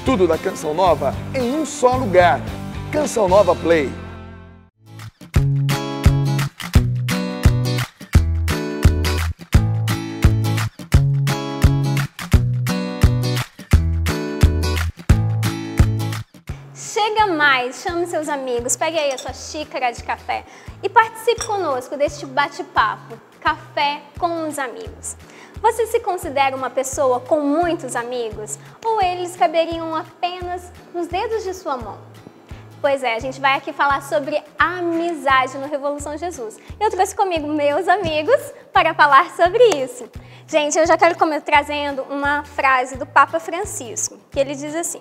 Tudo da Canção Nova em um só lugar. Canção Nova Play. Chega mais, chame seus amigos, pegue aí a sua xícara de café e participe conosco deste bate-papo, Café com os Amigos. Você se considera uma pessoa com muitos amigos ou eles caberiam apenas nos dedos de sua mão? Pois é, a gente vai aqui falar sobre amizade no Revolução Jesus. Eu trouxe comigo meus amigos para falar sobre isso. Gente, eu já quero começar trazendo uma frase do Papa Francisco, que ele diz assim: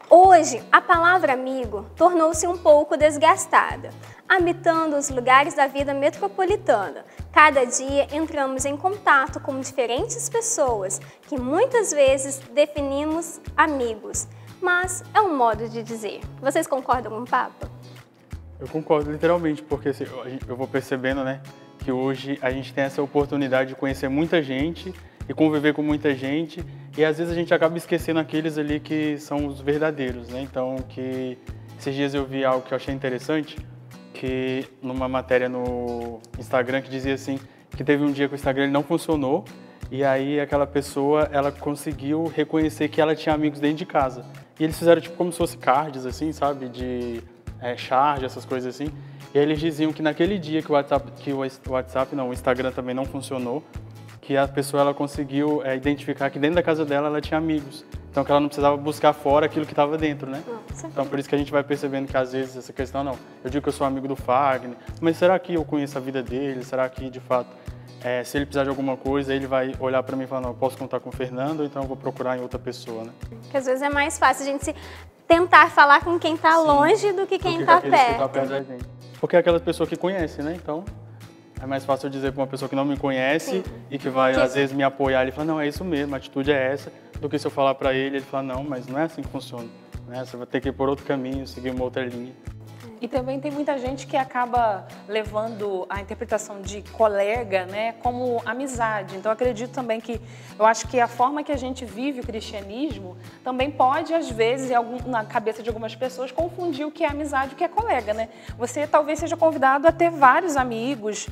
hoje, a palavra amigo tornou-se um pouco desgastada, habitando os lugares da vida metropolitana. Cada dia entramos em contato com diferentes pessoas que muitas vezes definimos amigos, mas é um modo de dizer. Vocês concordam com o Papa? Eu concordo literalmente, porque eu vou percebendo, né, que hoje a gente tem essa oportunidade de conhecer muita gente e conviver com muita gente, e às vezes a gente acaba esquecendo aqueles ali que são os verdadeiros, né? Então, que esses dias eu vi algo que eu achei interessante, que numa matéria no Instagram que dizia assim, que teve um dia que o Instagram não funcionou, e aí aquela pessoa, ela conseguiu reconhecer que ela tinha amigos dentro de casa. E eles fizeram tipo como se fosse cards, assim, sabe? De charge, essas coisas assim. E aí eles diziam que naquele dia que o Instagram também não funcionou, que a pessoa ela conseguiu identificar que dentro da casa dela ela tinha amigos. Então que ela não precisava buscar fora aquilo que estava dentro, né? Então por isso que a gente vai percebendo que às vezes essa questão, não, eu digo que eu sou amigo do Fagner, mas será que eu conheço a vida dele? Será que de fato, se ele precisar de alguma coisa, ele vai olhar para mim e falar, não, eu posso contar com o Fernando, ou então eu vou procurar em outra pessoa, né? Porque às vezes é mais fácil a gente tentar falar com quem está longe do que quem está perto. Que tá perto da gente. Porque é aquela pessoa que conhece, né? Então é mais fácil eu dizer para uma pessoa que não me conhece e que vai, às vezes, me apoiar e falar, não, é isso mesmo, a atitude é essa, do que se eu falar para ele falar, não, mas não é assim que funciona, né? Você vai ter que ir por outro caminho, seguir uma outra linha. E também tem muita gente que acaba levando a interpretação de colega, né, como amizade. Então, acredito também que, eu acho que a forma que a gente vive o cristianismo também pode, às vezes, na cabeça de algumas pessoas, confundir o que é amizade e o que é colega, né? Você talvez seja convidado a ter vários amigos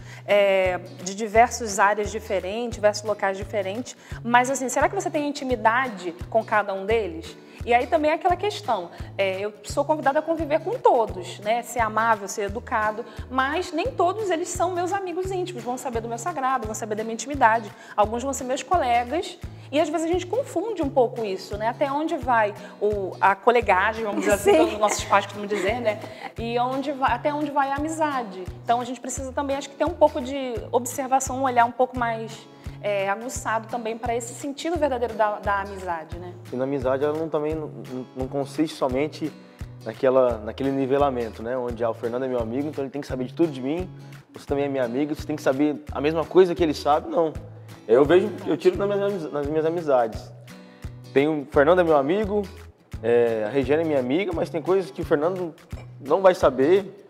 de diversas áreas diferentes, diversos locais diferentes, mas, assim, será que você tem intimidade com cada um deles? E aí também é aquela questão, eu sou convidada a conviver com todos, né? Ser amável, ser educado, mas nem todos eles são meus amigos íntimos, vão saber do meu sagrado, vão saber da minha intimidade. Alguns vão ser meus colegas e às vezes a gente confunde um pouco isso, né? Até onde vai a colegagem, vamos dizer assim, como nossos pais costumam dizer, né? E até onde vai a amizade. Então a gente precisa também, acho que ter um pouco de observação, um olhar um pouco mais aguçado também para esse sentido verdadeiro da amizade, né? E na amizade ela não consiste somente naquele nivelamento, né? Onde o Fernando é meu amigo, então ele tem que saber de tudo de mim, você também é minha amiga, você tem que saber a mesma coisa que ele sabe, não. Eu tiro nas minhas amizades. O Fernando é meu amigo, a Regiane é minha amiga, mas tem coisas que o Fernando não vai saber,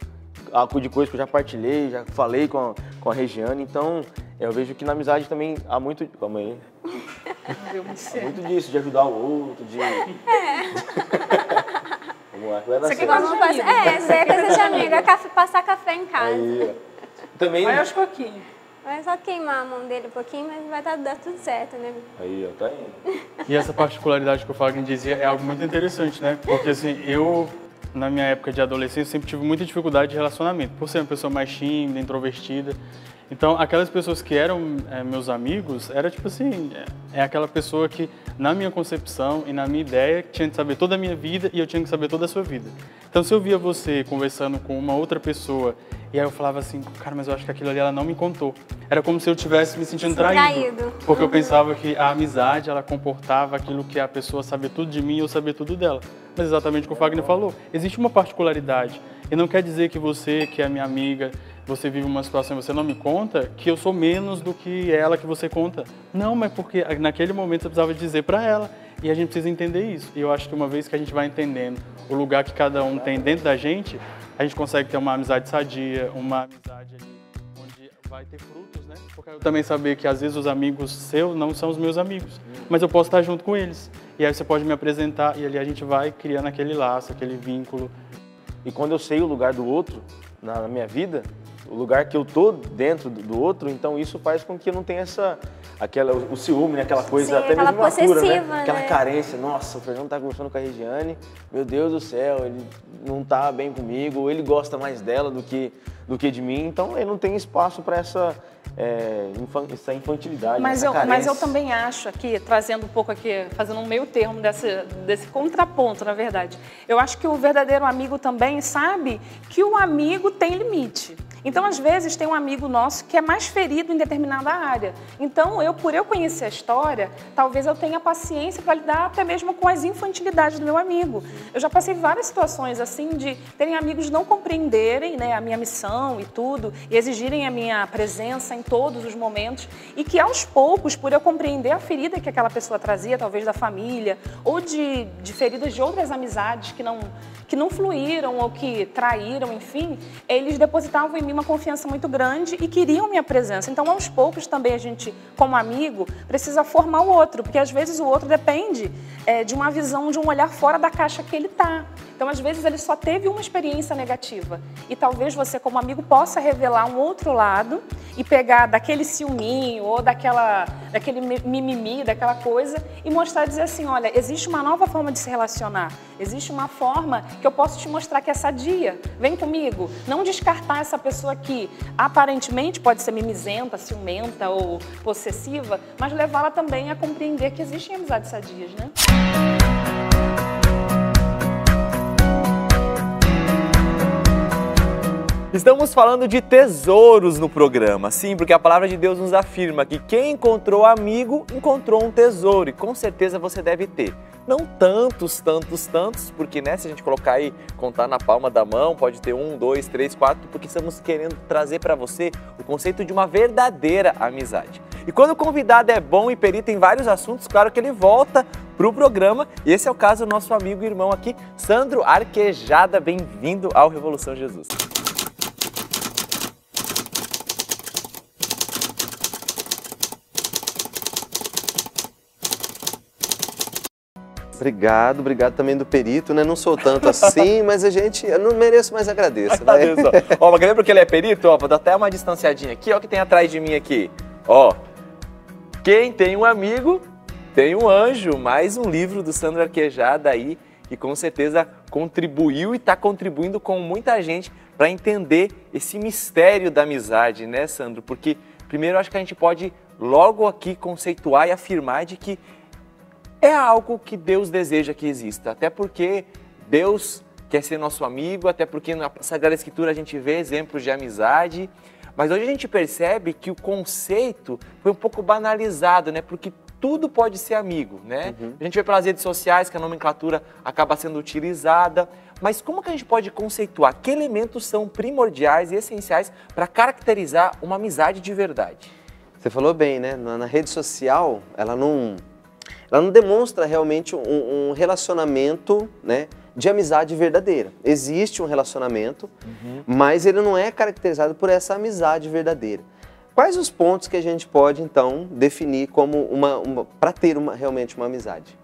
de coisas que eu já partilhei, já falei com a Regiane, então eu vejo que na amizade também há muito... Calma aí. Há muito disso, de ajudar o outro, de... Vamos lá, vai dar certo. Isso é coisa de amiga, passar café em casa. Aí, também... Vai aos pouquinhos. Vai só queimar a mão dele um pouquinho, mas vai dar tudo certo, né? Aí, ó, tá indo. E essa particularidade que o Fagner dizia é algo muito interessante, né? Porque assim, na minha época de adolescência, sempre tive muita dificuldade de relacionamento, por ser uma pessoa mais tímida, introvertida. Então, aquelas pessoas que eram meus amigos, era tipo assim, aquela pessoa que, na minha concepção e na minha ideia, tinha que saber toda a minha vida e eu tinha que saber toda a sua vida. Então, se eu via você conversando com uma outra pessoa e aí eu falava assim, cara, mas eu acho que aquilo ali ela não me contou. Era como se eu estivesse me sentindo traído. Porque eu pensava que a amizade, ela comportava aquilo que a pessoa sabia tudo de mim e eu sabia tudo dela. Mas exatamente o que o Fagner falou, existe uma particularidade. E não quer dizer que você, que é minha amiga, você vive uma situação e você não me conta, que eu sou menos do que ela que você conta. Não, mas porque naquele momento você precisava dizer para ela. E a gente precisa entender isso. E eu acho que uma vez que a gente vai entendendo o lugar que cada um tem dentro da gente, a gente consegue ter uma amizade sadia, uma amizade ali onde vai ter frutos, né? Porque eu também saber que às vezes os amigos seus não são os meus amigos, mas eu posso estar junto com eles. E aí você pode me apresentar e ali a gente vai criando aquele laço, aquele vínculo. E quando eu sei o lugar do outro na minha vida, o lugar que eu tô dentro do outro, então isso faz com que eu não tenha o ciúme, né? Aquela coisa, Sim, até aquela mesmo imatura, possessiva, né? Aquela né? carência. Nossa, o Fernando tá conversando com a Regiane, meu Deus do céu, ele não tá bem comigo, ou ele gosta mais dela do que de mim, então ele não tem espaço para essa infantilidade. Mas essa eu também acho aqui, trazendo um pouco aqui, fazendo um meio termo desse contraponto, na verdade. Eu acho que o verdadeiro amigo também sabe que o amigo tem limite. Então, às vezes, tem um amigo nosso que é mais ferido em determinada área. Então, por eu conhecer a história, talvez eu tenha paciência para lidar até mesmo com as infantilidades do meu amigo. Eu já passei várias situações assim de terem amigos não compreenderem, né, a minha missão e tudo, e exigirem a minha presença em todos os momentos, e que aos poucos, por eu compreender a ferida que aquela pessoa trazia, talvez da família, ou de feridas de outras amizades que não fluíram ou que traíram, enfim, eles depositavam em mim uma confiança muito grande e queriam minha presença. Então, aos poucos, também a gente, como amigo, precisa formar o outro, porque às vezes o outro depende de uma visão, de um olhar fora da caixa que ele está. Então, às vezes, ele só teve uma experiência negativa. E talvez você, como amigo, possa revelar um outro lado e pegar daquele ciúminho ou daquele mimimi, daquela coisa, e mostrar, dizer assim, olha, existe uma nova forma de se relacionar. Existe uma forma que eu posso te mostrar que é sadia. Vem comigo. Não descartar essa pessoa que aparentemente pode ser mimizenta, ciumenta ou possessiva, mas levá-la também a compreender que existem amizades sadias, né? Estamos falando de tesouros no programa, sim, porque a palavra de Deus nos afirma que quem encontrou amigo, encontrou um tesouro, e com certeza você deve ter. Não tantos, porque né, se a gente colocar aí, contar na palma da mão, pode ter 1, 2, 3, 4, porque estamos querendo trazer para você o conceito de uma verdadeira amizade. E quando o convidado é bom e perito em vários assuntos, claro que ele volta para o programa, e esse é o caso do nosso amigo e irmão aqui, Sandro Arquejada. Bem-vindo ao Revolução Jesus. Obrigado também do perito, né? Não sou tanto assim, mas eu não mereço, mas agradeço. Né? Ó, mas lembra que ele é perito? Ó, vou dar até uma distanciadinha aqui, ó, que tem atrás de mim aqui. Ó, quem tem um amigo, tem um anjo. Mais um livro do Sandro Arquejada aí, que com certeza contribuiu e está contribuindo com muita gente para entender esse mistério da amizade, né, Sandro? Porque, primeiro, acho que a gente pode logo aqui conceituar e afirmar de que é algo que Deus deseja que exista, até porque Deus quer ser nosso amigo, até porque na Sagrada Escritura a gente vê exemplos de amizade, mas hoje a gente percebe que o conceito foi um pouco banalizado, né? Porque tudo pode ser amigo, né? A gente vê pelas redes sociais que a nomenclatura acaba sendo utilizada, mas como que a gente pode conceituar? Que elementos são primordiais e essenciais para caracterizar uma amizade de verdade? Você falou bem, né? Na rede social, ela não demonstra realmente um relacionamento, né, de amizade verdadeira. Existe um relacionamento, mas ele não é caracterizado por essa amizade verdadeira. Quais os pontos que a gente pode, então, definir como para ter realmente uma amizade?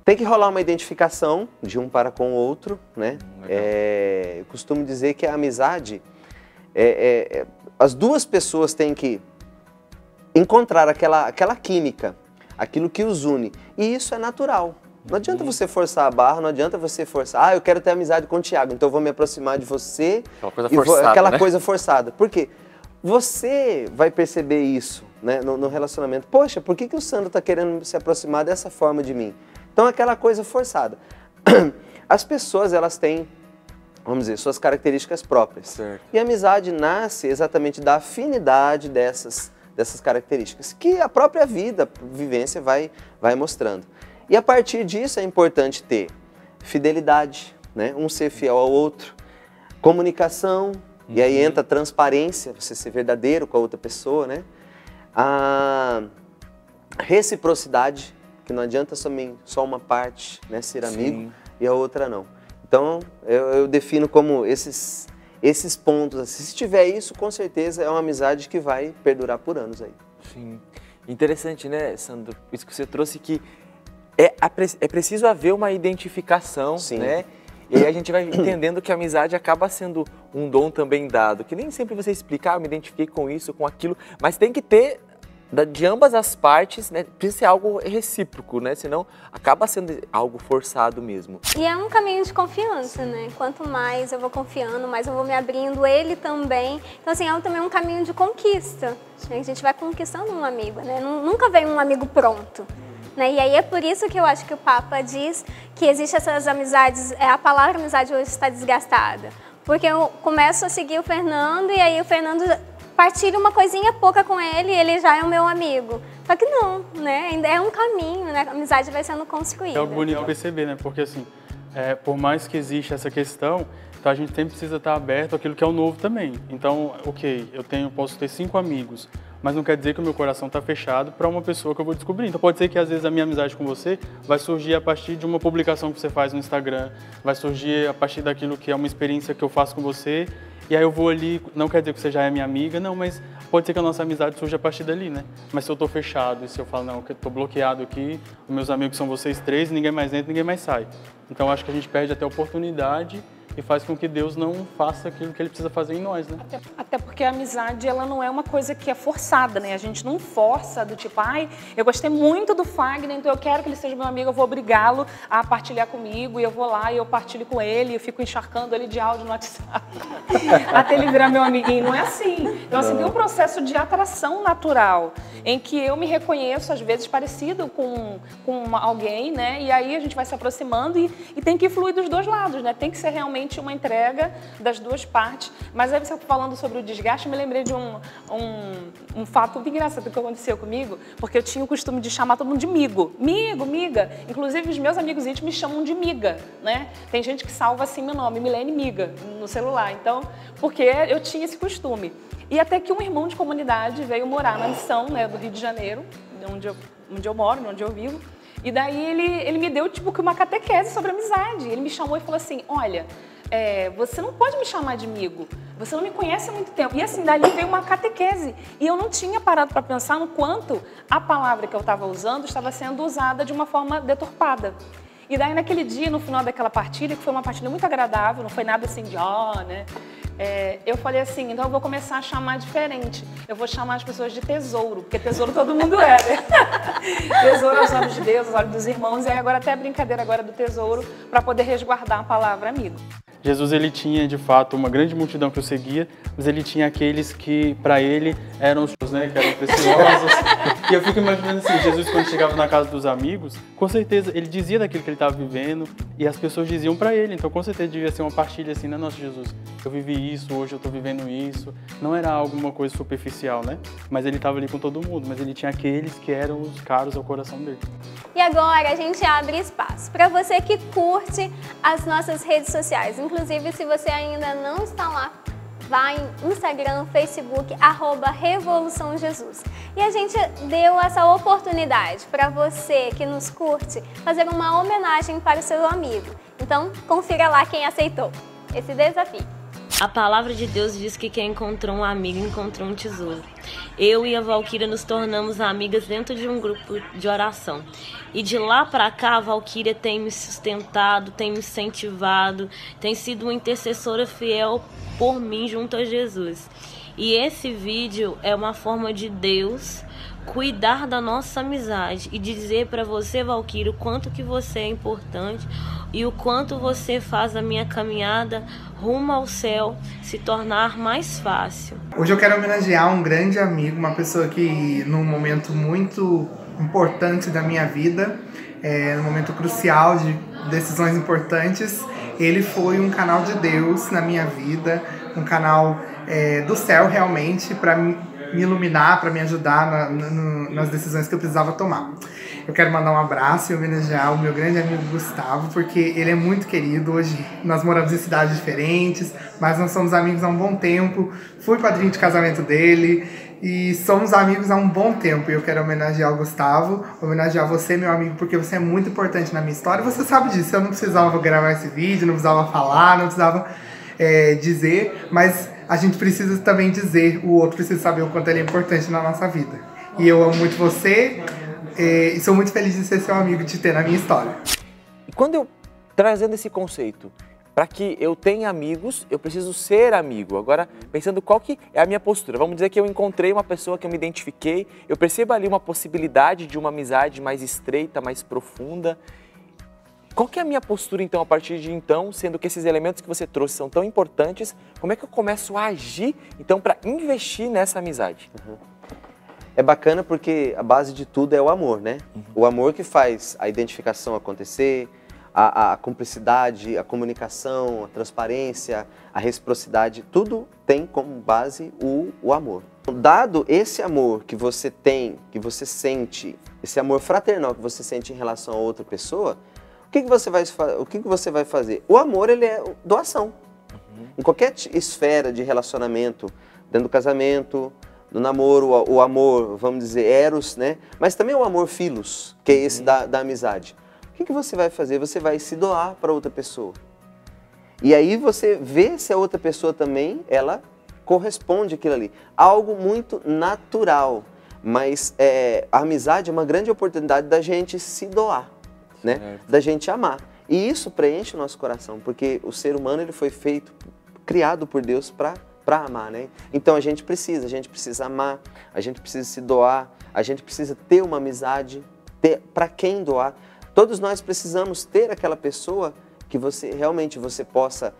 Tem que rolar uma identificação de um para com o outro, né? Eu costumo dizer que a amizade, as duas pessoas têm que encontrar aquela química, aquilo que os une. E isso é natural. Não adianta você forçar a barra, não adianta você forçar. Eu quero ter amizade com o Thiago, então eu vou me aproximar de você. Aquela coisa forçada, aquela coisa forçada. Por quê? Você vai perceber isso, né, no relacionamento. Poxa, por que o Sandro está querendo se aproximar dessa forma de mim? Então, aquela coisa forçada. As pessoas, elas têm, vamos dizer, suas características próprias. Certo. E a amizade nasce exatamente da afinidade dessas características, que a própria vivência vai mostrando. E a partir disso é importante ter fidelidade, né? Um ser fiel ao outro, comunicação, e aí entra a transparência, você ser verdadeiro com a outra pessoa, né? A reciprocidade, que não adianta só uma parte, né, ser amigo e a outra não. Então eu defino como esses esses pontos. Se tiver isso, com certeza é uma amizade que vai perdurar por anos aí. Sim. Interessante, né, Sandro? Isso que você trouxe, que é preciso haver uma identificação, Sim. né? E aí a gente vai entendendo que a amizade acaba sendo um dom também dado, que nem sempre você explica, eu me identifiquei com isso, com aquilo, mas tem que ter de ambas as partes, né? Precisa ser algo recíproco, né? Senão acaba sendo algo forçado mesmo. E é um caminho de confiança, né? Quanto mais eu vou confiando, mais eu vou me abrindo, ele também. Então, assim, também um caminho de conquista. A gente vai conquistando um amigo, né? Nunca vem um amigo pronto. Né? E aí é por isso que eu acho que o Papa diz que existem essas amizades, a palavra amizade hoje está desgastada. Porque eu começo a seguir o Fernando e aí o Fernando partilha uma coisinha pouca com ele e ele já é o meu amigo. Só que não, né? Ainda é um caminho, né? A amizade vai sendo construída. É algo bonito perceber, né? Porque assim, por mais que exista essa questão, então a gente sempre precisa estar aberto àquilo que é o novo também. Então, ok, posso ter 5 amigos, mas não quer dizer que o meu coração está fechado para uma pessoa que eu vou descobrir. Então pode ser que às vezes a minha amizade com você vai surgir a partir de uma publicação que você faz no Instagram, vai surgir a partir daquilo que é uma experiência que eu faço com você, e aí eu vou ali, não quer dizer que você já é minha amiga, não, mas pode ser que a nossa amizade surja a partir dali, né? Mas se eu estou fechado e se eu falo, não, que eu estou bloqueado aqui, os meus amigos são vocês 3, ninguém mais entra, ninguém mais sai. Então acho que a gente perde até a oportunidade e faz com que Deus não faça aquilo que Ele precisa fazer em nós, né? Até porque a amizade, ela não é uma coisa que é forçada, né? A gente não força do tipo, eu gostei muito do Fagner, então eu quero que ele seja meu amigo, eu vou obrigá-lo a partilhar comigo, e eu vou lá e eu partilho com ele, eu fico encharcando ele de áudio no WhatsApp, até ele virar meu amiguinho. Não é assim. Então, assim, tem um processo de atração natural, em que eu me reconheço, às vezes, parecido com alguém, né? E aí a gente vai se aproximando e tem que fluir dos dois lados, né? Tem que ser realmente uma entrega das duas partes. Mas aí você falando sobre o desgaste, eu me lembrei de um fato muito engraçado que aconteceu comigo, porque eu tinha o costume de chamar todo mundo de migo. Migo, miga. Inclusive, os meus amigos íntimos me chamam de miga, né? Tem gente que salva assim meu nome, Milene Miga, no celular. Então, porque eu tinha esse costume. E até que um irmão de comunidade veio morar na Missão, né, do Rio de Janeiro, onde eu moro, onde eu vivo. E daí ele me deu tipo uma catequese sobre amizade. Ele me chamou e falou assim, olha, você não pode me chamar de amigo, você não me conhece há muito tempo. E assim, dali veio uma catequese. E eu não tinha parado para pensar no quanto a palavra que eu estava usando estava sendo usada de uma forma deturpada. E daí naquele dia, no final daquela partilha, que foi uma partilha muito agradável, não foi nada assim de né? Eu falei assim, então eu vou começar a chamar diferente. Eu vou chamar as pessoas de tesouro, porque tesouro todo mundo né? Tesouro aos olhos de Deus, aos olhos dos irmãos, e aí agora até a brincadeira agora do tesouro, para poder resguardar a palavra amigo. Jesus, ele tinha, de fato, uma grande multidão que o seguia, mas ele tinha aqueles que, para ele, eram os né, que eram preciosos. E eu fico imaginando assim, Jesus, quando chegava na casa dos amigos, com certeza, ele dizia daquilo que ele estava vivendo, e as pessoas diziam para ele. Então, com certeza, devia ser uma partilha assim, né? Nossa, Jesus, eu vivi isso, hoje eu estou vivendo isso. Não era alguma coisa superficial, né? Mas ele estava ali com todo mundo, mas ele tinha aqueles que eram os caros ao coração dele. E agora a gente abre espaço para você que curte as nossas redes sociais. Inclusive, se você ainda não está lá, vá em Instagram, Facebook, @Revolução Jesus. E a gente deu essa oportunidade para você que nos curte fazer uma homenagem para o seu amigo. Então, confira lá quem aceitou esse desafio. A palavra de Deus diz que quem encontrou um amigo encontrou um tesouro. Eu e a Valquíria nos tornamos amigas dentro de um grupo de oração. E de lá para cá, a Valquíria tem me sustentado, tem me incentivado, tem sido uma intercessora fiel por mim junto a Jesus. E esse vídeo é uma forma de Deus cuidar da nossa amizade e dizer para você, Valquíria, o quanto que você é importante e o quanto você faz a minha caminhada rumo ao céu se tornar mais fácil. Hoje eu quero homenagear um grande amigo, uma pessoa que num momento muito importante da minha vida, num momento crucial de decisões importantes, ele foi um canal de Deus na minha vida, um canal do céu realmente para me iluminar, para me ajudar nas decisões que eu precisava tomar. Eu quero mandar um abraço e homenagear o meu grande amigo Gustavo, porque ele é muito querido. Hoje nós moramos em cidades diferentes, mas nós somos amigos há um bom tempo. Fui padrinho de casamento dele e somos amigos há um bom tempo. E eu quero homenagear o Gustavo, homenagear você, meu amigo, porque você é muito importante na minha história. Você sabe disso, eu não precisava gravar esse vídeo, não precisava falar, não precisava dizer, mas a gente precisa também dizer, o outro precisa saber o quanto ele é importante na nossa vida. E eu amo muito você e sou muito feliz de ser seu amigo, de ter na minha história. E quando eu, trazendo esse conceito, para que eu tenha amigos, eu preciso ser amigo. Agora, pensando qual que é a minha postura. Vamos dizer que eu encontrei uma pessoa que eu me identifiquei, eu percebo ali uma possibilidade de uma amizade mais estreita, mais profunda. Qual que é a minha postura, então, a partir de então, sendo que esses elementos que você trouxe são tão importantes, como é que eu começo a agir, então, para investir nessa amizade? É bacana porque a base de tudo é o amor, né? O amor que faz a identificação acontecer, a cumplicidade, a comunicação, a transparência, a reciprocidade, tudo tem como base o amor. Dado esse amor que você tem, que você sente, esse amor fraternal que você sente em relação a outra pessoa, o que você vai fazer? O amor, ele é doação. Em qualquer esfera de relacionamento, dentro do casamento, no namoro, o amor, vamos dizer, eros, né? Mas também o amor filos, que é esse da amizade. O que você vai fazer? Você vai se doar para outra pessoa. E aí você vê se a outra pessoa também, ela corresponde àquilo ali. Algo muito natural, mas a amizade é uma grande oportunidade da gente se doar, né? Da gente amar. E isso preenche o nosso coração, porque o ser humano, ele foi feito, criado por Deus para amar, né? Então a gente precisa amar, a gente precisa se doar, a gente precisa ter uma amizade, ter para quem doar. Todos nós precisamos ter aquela pessoa que realmente você possa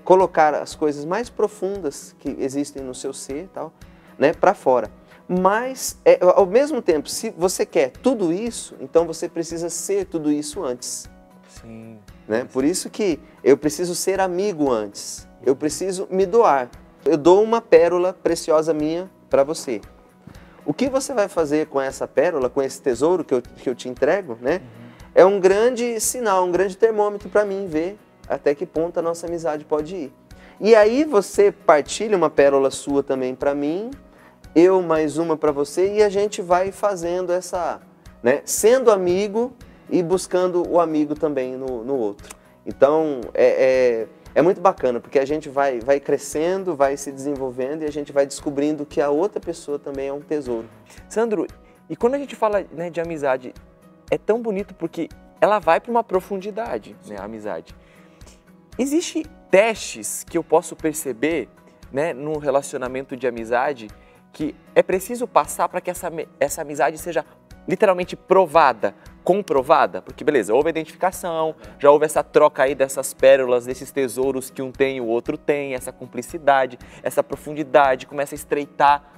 colocar as coisas mais profundas que existem no seu ser, tal, né, para fora. Mas, ao mesmo tempo, se você quer tudo isso, então você precisa ser tudo isso antes. Sim. Né? Por isso que eu preciso ser amigo antes. Eu preciso me doar. Eu dou uma pérola preciosa minha para você. O que você vai fazer com essa pérola, com esse tesouro que eu te entrego, né? É um grande sinal, um grande termômetro para mim ver até que ponto a nossa amizade pode ir. E aí você partilha uma pérola sua também para mim, eu mais uma para você, e a gente vai fazendo essa, né? Sendo amigo e buscando o amigo também no outro. Então, é muito bacana, porque a gente vai crescendo, vai se desenvolvendo e a gente vai descobrindo que a outra pessoa também é um tesouro. Sandro, e quando a gente fala, né, de amizade, é tão bonito porque ela vai para uma profundidade, né, a amizade. Existem testes que eu posso perceber, né, no relacionamento de amizade que é preciso passar para que essa amizade seja literalmente provada, comprovada, porque beleza, houve a identificação, já houve essa troca aí dessas pérolas, desses tesouros que um tem e o outro tem, essa cumplicidade, essa profundidade, começa a estreitar.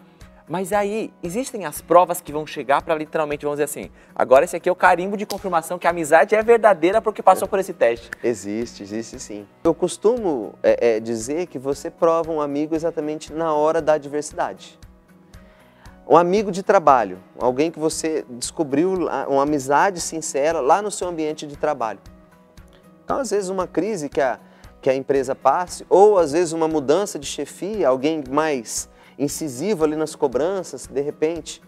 Mas aí, existem as provas que vão chegar para literalmente, vamos dizer assim, agora esse aqui é o carimbo de confirmação que a amizade é verdadeira porque passou por esse teste. Existe sim. Eu costumo dizer que você prova um amigo exatamente na hora da adversidade. Um amigo de trabalho, alguém que você descobriu uma amizade sincera lá no seu ambiente de trabalho. Então, às vezes, uma crise que a empresa passe, ou às vezes uma mudança de chefia, alguém mais incisivo ali nas cobranças, de repente.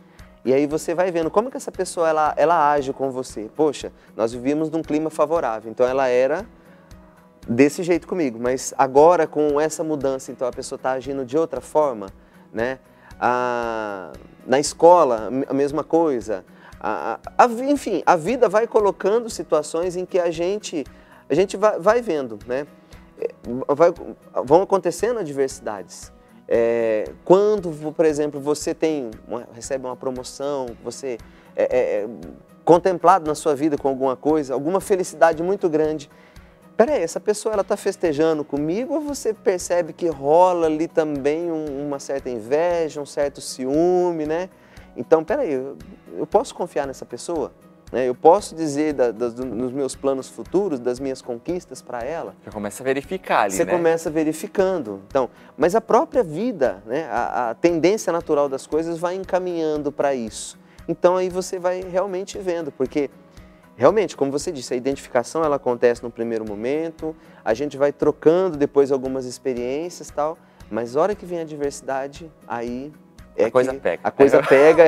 E aí você vai vendo como que essa pessoa ela age com você. Poxa, nós vivíamos num clima favorável, então ela era desse jeito comigo, mas agora com essa mudança, então a pessoa está agindo de outra forma, né? Na escola, a mesma coisa. Enfim, a vida vai colocando situações em que a gente vai vendo, né? Vão acontecendo adversidades. Quando, por exemplo, você recebe uma promoção, você é contemplado na sua vida com alguma coisa, alguma felicidade muito grande. Peraí, essa pessoa ela está festejando comigo ou você percebe que rola ali também uma certa inveja, um certo ciúme, né? Então, peraí, eu posso confiar nessa pessoa? Né? Eu posso dizer nos meus planos futuros, das minhas conquistas para ela? Já começa a verificar ali, Você começa verificando. Então, mas a própria vida, né? A tendência natural das coisas vai encaminhando para isso. Então, aí você vai realmente vendo, porque realmente, como você disse, a identificação ela acontece no primeiro momento, a gente vai trocando depois algumas experiências e tal, mas na hora que vem a adversidade, aí a coisa pega. A coisa pega,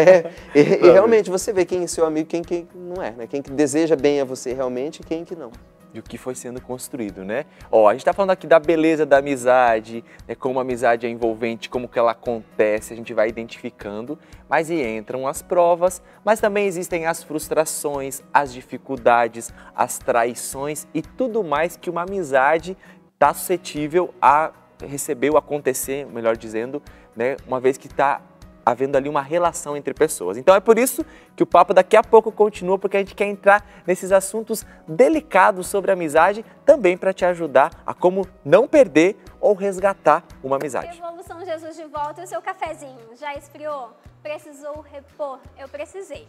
e realmente você vê quem é seu amigo e quem não é, né? Quem que deseja bem a você realmente e quem que não. de o que foi sendo construído, né? Ó, a gente está falando aqui da beleza da amizade, né, como a amizade é envolvente, como que ela acontece, a gente vai identificando, mas aí entram as provas, mas também existem as frustrações, as dificuldades, as traições e tudo mais que uma amizade está suscetível a receber ou acontecer, melhor dizendo, né, uma vez que está havendo ali uma relação entre pessoas. Então é por isso que o papo daqui a pouco continua, porque a gente quer entrar nesses assuntos delicados sobre a amizade, também para te ajudar a como não perder ou resgatar uma amizade. Revolução Jesus de volta e o seu cafezinho já esfriou? Precisou repor? Eu precisei.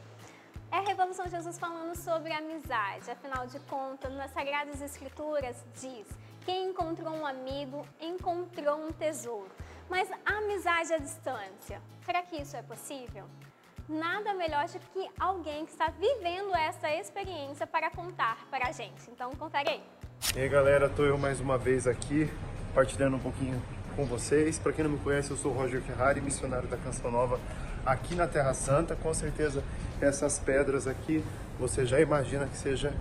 É a Revolução Jesus falando sobre amizade. Afinal de contas, nas Sagradas Escrituras diz: quem encontrou um amigo, encontrou um tesouro. Mas a amizade à distância, será que isso é possível? Nada melhor do que alguém que está vivendo essa experiência para contar para a gente. Então, confere aí. E aí, galera, tô eu mais uma vez aqui, partilhando um pouquinho com vocês. Para quem não me conhece, eu sou o Roger Ferrari, missionário da Canção Nova aqui na Terra Santa. Com certeza, essas pedras aqui, você já imagina que seja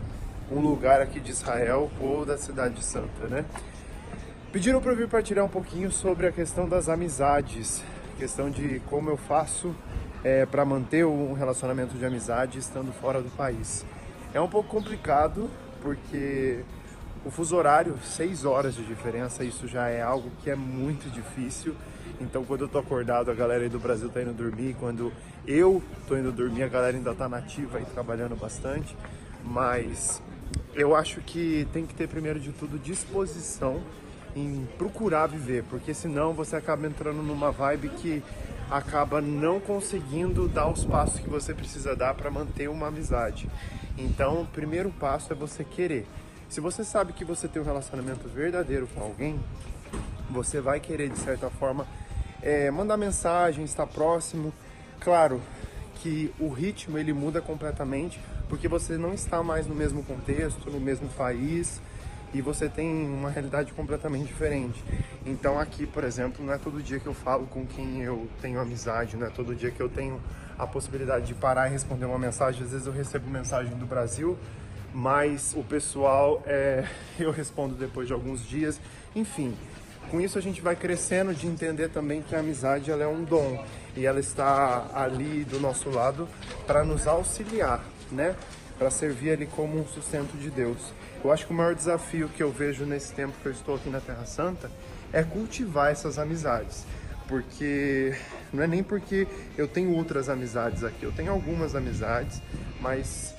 um lugar aqui de Israel ou da Cidade de Santa, né? Pediram para eu vir partilhar um pouquinho sobre a questão das amizades, questão de como eu faço para manter um relacionamento de amizade estando fora do país. É um pouco complicado porque o fuso horário, 6 horas de diferença, isso já é algo que é muito difícil. Então quando eu tô acordado, a galera aí do Brasil tá indo dormir, quando eu tô indo dormir, a galera ainda tá nativa e trabalhando bastante. Mas eu acho que tem que ter, primeiro de tudo, disposição em procurar viver, porque senão você acaba entrando numa vibe que acaba não conseguindo dar os passos que você precisa dar para manter uma amizade. Então, o primeiro passo é você querer. Se você sabe que você tem um relacionamento verdadeiro com alguém, você vai querer, de certa forma, mandar mensagem, estar próximo. Claro que o ritmo ele muda completamente, porque você não está mais no mesmo contexto, no mesmo país, e você tem uma realidade completamente diferente. Então aqui, por exemplo, não é todo dia que eu falo com quem eu tenho amizade, não é todo dia que eu tenho a possibilidade de parar e responder uma mensagem. Às vezes eu recebo mensagem do Brasil, mas o pessoal, eu respondo depois de alguns dias. Enfim, com isso a gente vai crescendo de entender também que a amizade ela é um dom e ela está ali do nosso lado para nos auxiliar, né? Para servir ali como um sustento de Deus. Eu acho que o maior desafio que eu vejo nesse tempo que eu estou aqui na Terra Santa é cultivar essas amizades. Porque não é nem porque eu tenho outras amizades aqui, eu tenho algumas amizades, mas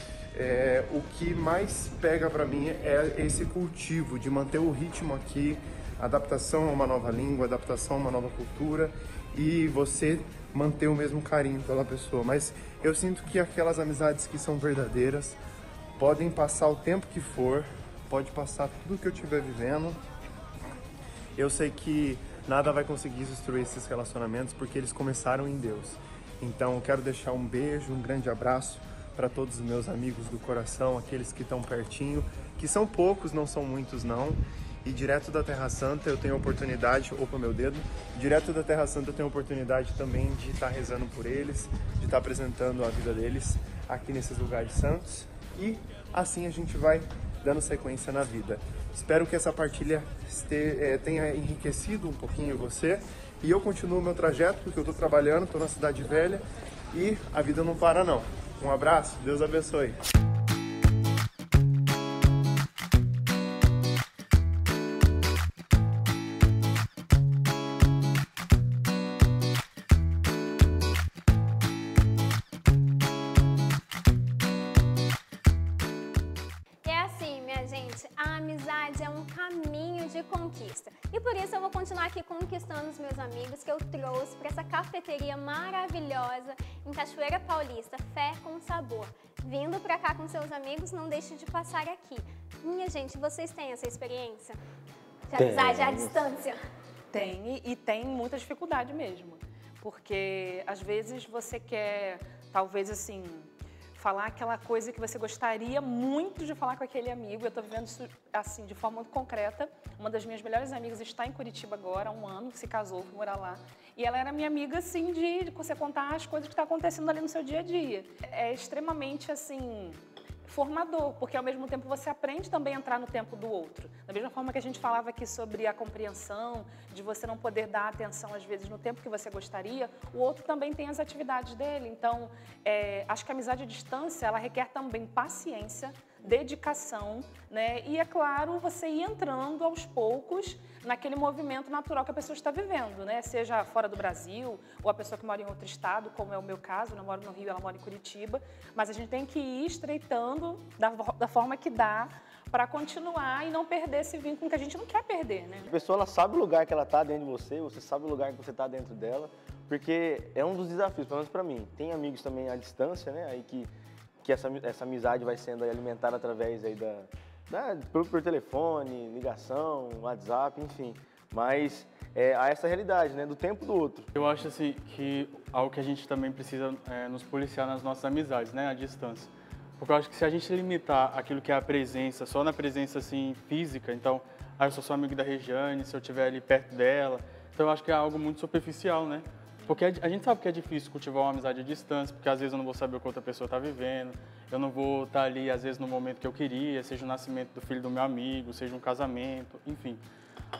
o que mais pega para mim é esse cultivo de manter o ritmo aqui, adaptação a uma nova língua, adaptação a uma nova cultura e você manter o mesmo carinho pela pessoa. Mas eu sinto que aquelas amizades que são verdadeiras podem passar o tempo que for, pode passar tudo que eu estiver vivendo. Eu sei que nada vai conseguir destruir esses relacionamentos porque eles começaram em Deus. Então eu quero deixar um beijo, um grande abraço para todos os meus amigos do coração, aqueles que estão pertinho, que são poucos, não são muitos não. E direto da Terra Santa eu tenho a oportunidade, opa meu dedo, direto da Terra Santa eu tenho a oportunidade também de estar rezando por eles, de estar apresentando a vida deles aqui nesses lugares santos. E assim a gente vai dando sequência na vida. Espero que essa partilha tenha enriquecido um pouquinho você. E eu continuo o meu trajeto, porque eu estou trabalhando, estou na Cidade Velha e a vida não para não. Um abraço, Deus abençoe. A amizade é um caminho de conquista e por isso eu vou continuar aqui conquistando os meus amigos que eu trouxe para essa cafeteria maravilhosa em Cachoeira Paulista, Fé com Sabor. Vindo para cá com seus amigos, não deixe de passar aqui. Minha gente, vocês têm essa experiência de amizade à distância? Tem, e tem muita dificuldade mesmo, porque às vezes você quer, talvez assim, falar aquela coisa que você gostaria muito de falar com aquele amigo. Eu estou vivendo isso assim, de forma muito concreta. Uma das minhas melhores amigas está em Curitiba agora, há um ano, se casou, foi morar lá. E ela era minha amiga, assim, de você contar as coisas que estão acontecendo ali no seu dia a dia. É extremamente, assim, formador, porque ao mesmo tempo você aprende também a entrar no tempo do outro. Da mesma forma que a gente falava aqui sobre a compreensão, de você não poder dar atenção às vezes no tempo que você gostaria, o outro também tem as atividades dele. Então, acho que a amizade à distância, ela requer também paciência, dedicação, né? E, é claro, você ir entrando aos poucos naquele movimento natural que a pessoa está vivendo, né? Seja fora do Brasil, ou a pessoa que mora em outro estado, como é o meu caso, eu moro no Rio, ela mora em Curitiba, mas a gente tem que ir estreitando da forma que dá para continuar e não perder esse vínculo que a gente não quer perder, né? A pessoa, ela sabe o lugar que ela está dentro de você, você sabe o lugar que você está dentro dela, porque é um dos desafios, pelo menos para mim. Tem amigos também à distância, né? Aí que essa amizade vai sendo alimentada através aí por telefone, ligação, WhatsApp, enfim. Mas há essa realidade, né, do tempo do outro. Eu acho assim que algo que a gente também precisa nos policiar nas nossas amizades, né, à distância. Porque eu acho que se a gente limitar aquilo que é a presença, só na presença assim física, então, eu sou só amigo da Regiane, se eu estiver ali perto dela, então eu acho que é algo muito superficial, né? Porque a gente sabe que é difícil cultivar uma amizade à distância, porque às vezes eu não vou saber o que outra pessoa está vivendo, eu não vou estar ali, às vezes, no momento que eu queria, seja o nascimento do filho do meu amigo, seja um casamento, enfim.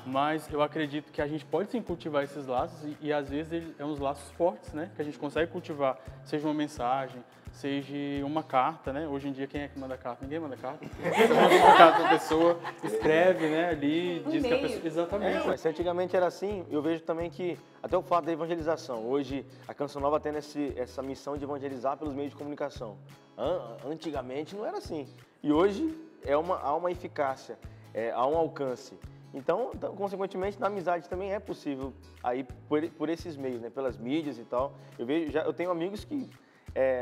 Mas eu acredito que a gente pode sim cultivar esses laços e às vezes, é uns laços fortes, né? Que a gente consegue cultivar, seja uma mensagem, seja uma carta, né? Hoje em dia, quem é que manda carta? Ninguém manda carta. Você manda uma carta para a pessoa, escreve, né? Ali, diz que a pessoa... Exatamente. Mas se antigamente era assim, eu vejo também que, até o fato da evangelização, hoje a Canção Nova tem essa missão de evangelizar pelos meios de comunicação. Antigamente não era assim. E hoje há uma eficácia, há um alcance. Então, consequentemente, na amizade também é possível aí por esses meios, né? Pelas mídias e tal. Eu tenho amigos que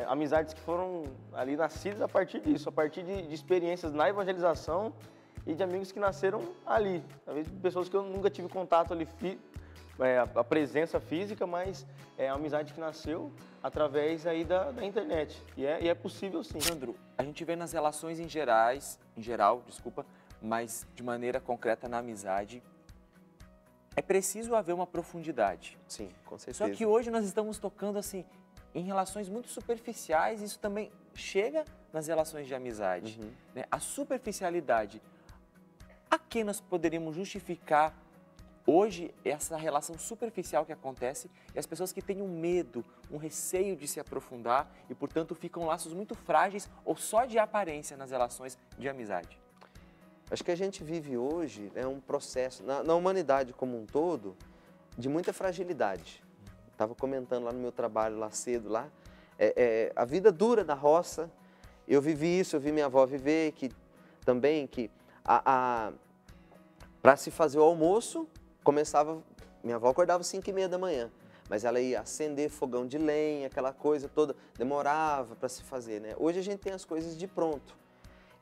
amizades que foram ali nascidas a partir disso, a partir de experiências na evangelização e de amigos que nasceram ali. Talvez pessoas que eu nunca tive contato ali, a presença física, mas é a amizade que nasceu através aí da internet. E é possível sim. Sandro, a gente vê nas relações em geral, mas de maneira concreta na amizade, é preciso haver uma profundidade. Sim, com certeza. Só que hoje nós estamos tocando assim em relações muito superficiais, isso também chega nas relações de amizade. Né? A superficialidade, a que nós poderíamos justificar hoje essa relação superficial que acontece e as pessoas que têm um medo, um receio de se aprofundar e, portanto, ficam laços muito frágeis ou só de aparência nas relações de amizade? Acho que a gente vive hoje um processo, na humanidade como um todo, de muita fragilidade. Estava comentando lá no meu trabalho, lá cedo, a vida dura da roça. Eu vivi isso, eu vi minha avó viver, que para se fazer o almoço, minha avó acordava às 5h30 da manhã, mas ela ia acender fogão de lenha, aquela coisa toda, demorava para se fazer, né? Hoje a gente tem as coisas de pronto.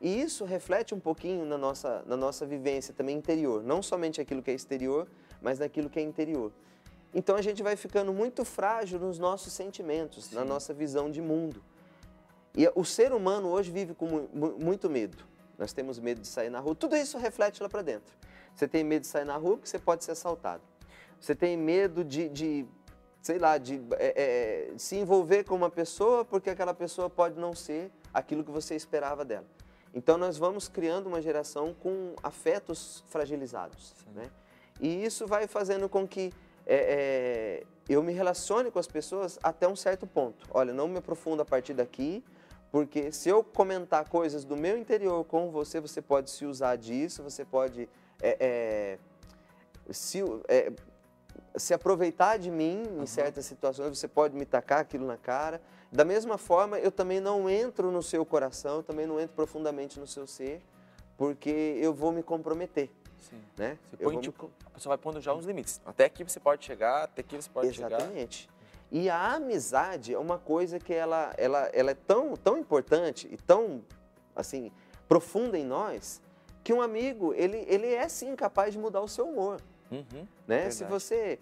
E isso reflete um pouquinho na nossa vivência também interior, não somente aquilo que é exterior, mas naquilo que é interior. Então a gente vai ficando muito frágil nos nossos sentimentos, Sim. na nossa visão de mundo. E o ser humano hoje vive com muito medo. Nós temos medo de sair na rua, tudo isso reflete lá para dentro. Você tem medo de sair na rua porque você pode ser assaltado. Você tem medo de se envolver com uma pessoa porque aquela pessoa pode não ser aquilo que você esperava dela. Então, nós vamos criando uma geração com afetos fragilizados, né? E isso vai fazendo com que eu me relacione com as pessoas até um certo ponto. Olha, não me aprofundo a partir daqui, porque se eu comentar coisas do meu interior com você, você pode se usar disso, você pode se aproveitar de mim em certas situações, você pode me tacar aquilo na cara. Da mesma forma, eu também não entro no seu coração, eu também não entro profundamente no seu ser, porque eu vou me comprometer. Sim. Né? A pessoa vai pondo já uns limites. Até aqui você pode chegar, até aqui você pode chegar. Exatamente. E a amizade é uma coisa que ela é tão importante e tão assim, profunda em nós, que um amigo, ele é sim capaz de mudar o seu humor. Né? Se você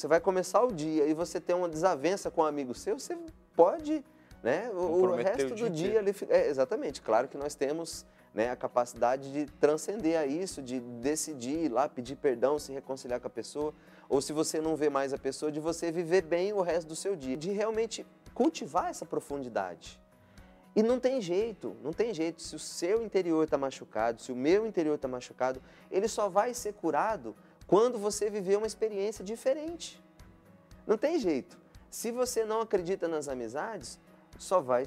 vai começar o dia e você tem uma desavença com um amigo seu, você pode, né, o resto do dia exatamente. Claro que nós temos, né, a capacidade de transcender a isso, de decidir ir lá, pedir perdão, se reconciliar com a pessoa, ou se você não vê mais a pessoa, de você viver bem o resto do seu dia, de realmente cultivar essa profundidade. E não tem jeito. Se o seu interior está machucado, se o meu interior está machucado, ele só vai ser curado quando você viver uma experiência diferente. Não tem jeito. Se você não acredita nas amizades, só vai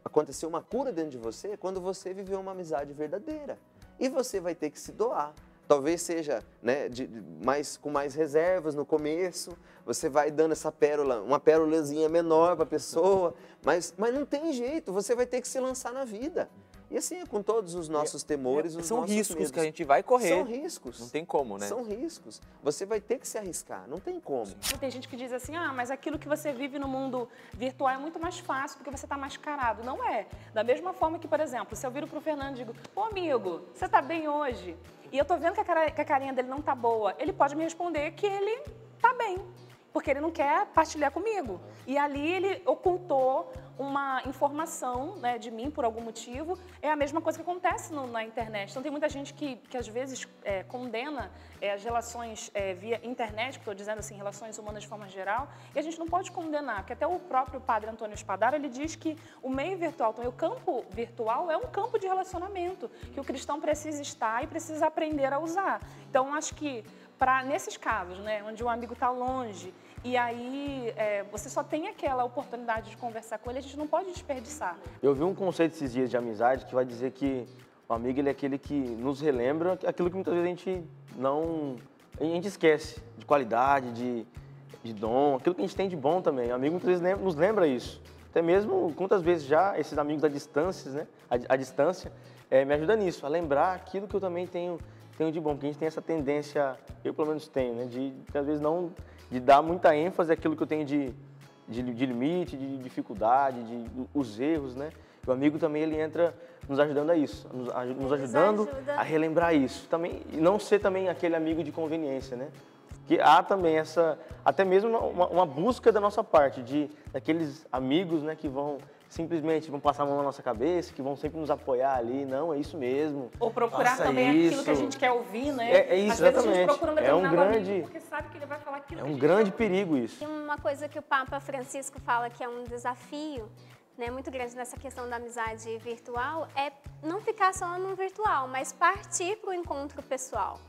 acontecer uma cura dentro de você quando você viver uma amizade verdadeira. E você vai ter que se doar. Talvez seja, né, com mais reservas no começo, você vai dando essa pérola, uma pérolazinha menor para a pessoa, mas não tem jeito, você vai ter que se lançar na vida. E assim é com todos os nossos temores, os são nossos riscos medos. que a gente vai correr. São riscos. Não tem como, né? São riscos. Você vai ter que se arriscar, não tem como. Tem gente que diz assim, mas aquilo que você vive no mundo virtual é muito mais fácil porque você está mascarado. Não é. Da mesma forma que, por exemplo, se eu viro pro Fernando e digo, ô amigo, você tá bem hoje? E eu tô vendo que a carinha dele não tá boa. Ele pode me responder que ele tá bem, porque ele não quer partilhar comigo. E ali ele ocultou uma informação, né, de mim por algum motivo. É a mesma coisa que acontece na internet. Então tem muita gente que às vezes condena as relações via internet, que estou dizendo assim, relações humanas de forma geral, e a gente não pode condenar, porque até o próprio padre Antônio Spadaro, ele diz que o meio virtual, então, o campo virtual é um campo de relacionamento, que o cristão precisa estar e precisa aprender a usar. Então acho que nesses casos, né, onde o amigo está longe, e aí você só tem aquela oportunidade de conversar com ele, a gente não pode desperdiçar. Eu vi um conceito esses dias de amizade que vai dizer que o amigo ele é aquele que nos relembra aquilo que muitas vezes a gente esquece, de qualidade, de dom, aquilo que a gente tem de bom também. O amigo muitas vezes nos lembra isso. Até mesmo, quantas vezes já, esses amigos à distância, me ajuda nisso, a lembrar aquilo que eu também tenho de bom, porque a gente tem essa tendência, eu pelo menos tenho, né, de às vezes de dar muita ênfase àquilo que eu tenho de limite, de dificuldade, os erros, né? O amigo também ele entra nos ajudando a isso, nos ajudando a relembrar isso. Também, e não ser também aquele amigo de conveniência, né? Que há também até mesmo uma busca da nossa parte, daqueles amigos, né, que simplesmente vão passar a mão na nossa cabeça, que vão sempre nos apoiar ali, não, é isso mesmo. Ou procurar também aquilo que a gente quer ouvir, né? É isso, às vezes exatamente. A gente procura um determinado amigo porque sabe que ele vai falar aquilo que a gente grande perigo isso. E uma coisa que o Papa Francisco fala que é um desafio, né, muito grande nessa questão da amizade virtual, é não ficar só no virtual, mas partir para o encontro pessoal.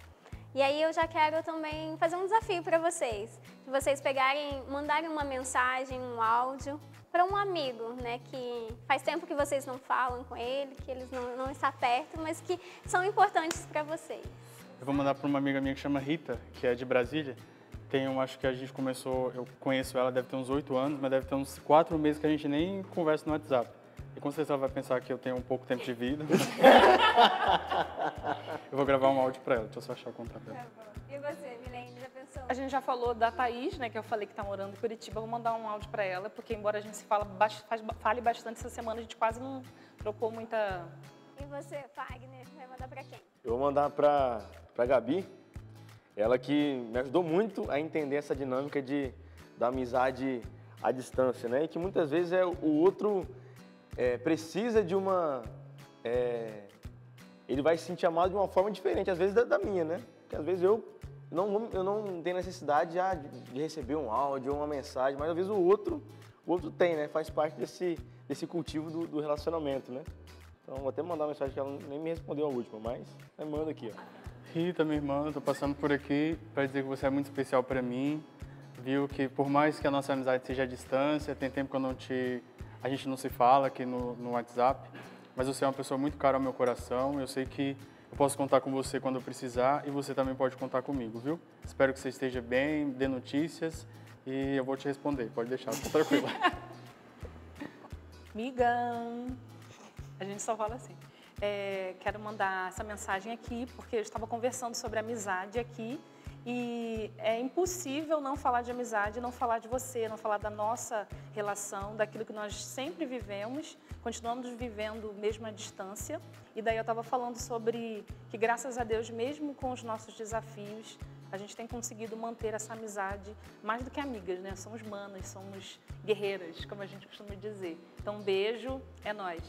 E aí eu já quero também fazer um desafio para vocês, de vocês mandarem uma mensagem, um áudio para um amigo, né, que faz tempo que vocês não falam com ele, que eles não estão perto, mas que são importantes para vocês. Eu vou mandar para uma amiga minha que chama Rita, que é de Brasília. Acho que a gente começou, eu conheço ela, deve ter uns 8 anos, mas deve ter uns 4 meses que a gente nem conversa no WhatsApp. E com certeza ela vai pensar que eu tenho um pouco tempo de vida. Eu vou gravar um áudio para ela, deixa eu só achar o contato dela. E você, Milene, já pensou? A gente já falou da Thaís, né, que eu falei que está morando em Curitiba. Vou mandar um áudio para ela, porque embora a gente fale bastante essa semana, a gente quase não trocou muita... E você, Fagner, vai mandar para quem? Eu vou mandar para Gabi, ela que me ajudou muito a entender essa dinâmica da amizade à distância, né? E que muitas vezes o outro precisa de ele vai se sentir amado de uma forma diferente, às vezes da minha, né? Porque às vezes eu não tenho necessidade de receber um áudio ou uma mensagem, mas às vezes o outro tem, né? Faz parte desse cultivo do relacionamento, né? Então vou até mandar uma mensagem que ela nem me respondeu a última, mas manda aqui, ó. Rita, minha irmã, tô passando por aqui para dizer que você é muito especial para mim. Viu que por mais que a nossa amizade seja à distância, tem tempo que a gente não se fala aqui no WhatsApp, mas você é uma pessoa muito cara ao meu coração. Eu sei que eu posso contar com você quando eu precisar e você também pode contar comigo, viu? Espero que você esteja bem, dê notícias e eu vou te responder. Pode deixar, tá tranquila. Migão. A gente só fala assim. Quero mandar essa mensagem aqui, porque eu estava conversando sobre amizade aqui e é impossível não falar de amizade, não falar de você, não falar da nossa relação, daquilo que nós sempre vivemos, continuamos vivendo mesmo à distância. E daí eu estava falando sobre que, graças a Deus, mesmo com os nossos desafios, a gente tem conseguido manter essa amizade mais do que amigas, né? Somos manas, somos guerreiras, como a gente costuma dizer. Então, um beijo, é nóis.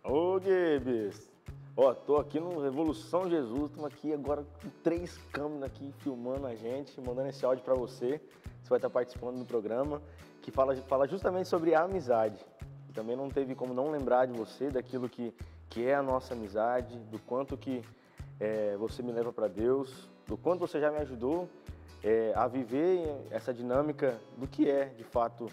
Ô, Gabes! Ó, tô aqui no Revolução Jesus, estamos aqui agora com 3 câmeras aqui filmando a gente, mandando esse áudio para você. Você vai estar participando do programa, que fala justamente sobre a amizade. também não teve como não lembrar de você, daquilo que é a nossa amizade, do quanto que você me leva para Deus, do quanto você já me ajudou a viver essa dinâmica do que é, de fato,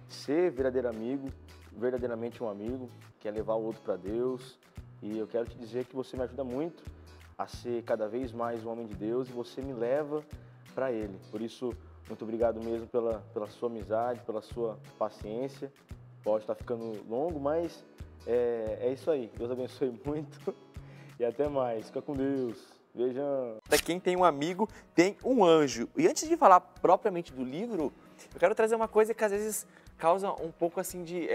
ser verdadeiramente um amigo, que é levar o outro para Deus. E eu quero te dizer que você me ajuda muito a ser cada vez mais um homem de Deus e você me leva para Ele. Por isso, muito obrigado mesmo pela sua amizade, pela sua paciência. Pode estar ficando longo, mas é isso aí. Deus abençoe muito e até mais. Fica com Deus. Beijão. Quem tem um amigo tem um anjo. E antes de falar propriamente do livro, eu quero trazer uma coisa que às vezes causa um pouco assim de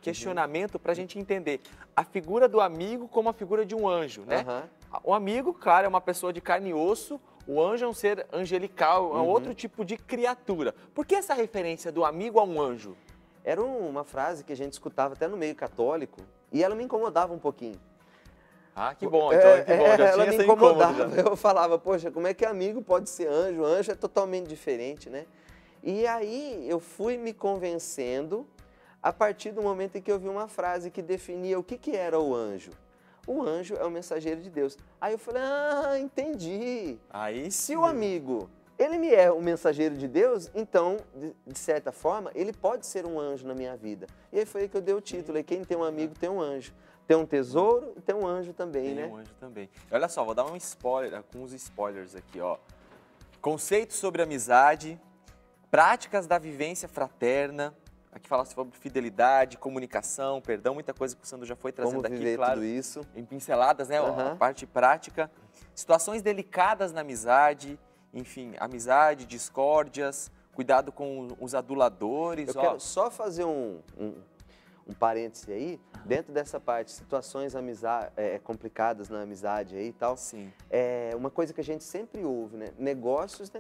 questionamento para a gente entender a figura do amigo como a figura de um anjo, né? O amigo, claro, é uma pessoa de carne e osso, o anjo é um ser angelical, é outro tipo de criatura. Por que essa referência do amigo a um anjo? Era uma frase que a gente escutava até no meio católico e ela me incomodava um pouquinho. Ah, que bom, então que bom, já ela tinha me essa incomodava, incômodo, eu falava, poxa, como é que amigo pode ser anjo? Anjo é totalmente diferente, né? E aí eu fui me convencendo a partir do momento em que eu vi uma frase que definia o que era o anjo. O anjo é o mensageiro de Deus. Aí eu falei, entendi. Aí se o amigo, ele me é o mensageiro de Deus, então, de certa forma, ele pode ser um anjo na minha vida. E aí foi aí que eu dei o título, quem tem um amigo tem um anjo. Tem um tesouro e tem um anjo também, né? Tem um anjo também. Olha só, vou dar um spoiler, alguns spoilers aqui, ó. Conceitos sobre amizade, práticas da vivência fraterna. Aqui fala sobre fidelidade, comunicação, perdão, muita coisa que o Sandro já foi trazendo Como aqui, viver claro. tudo isso. Em pinceladas, né? A parte prática. Situações delicadas na amizade, enfim, amizade, discórdias, cuidado com os aduladores. Eu quero só fazer um parêntese aí, dentro dessa parte, situações complicadas na amizade aí e tal. Sim. É uma coisa que a gente sempre ouve, né? Negócios.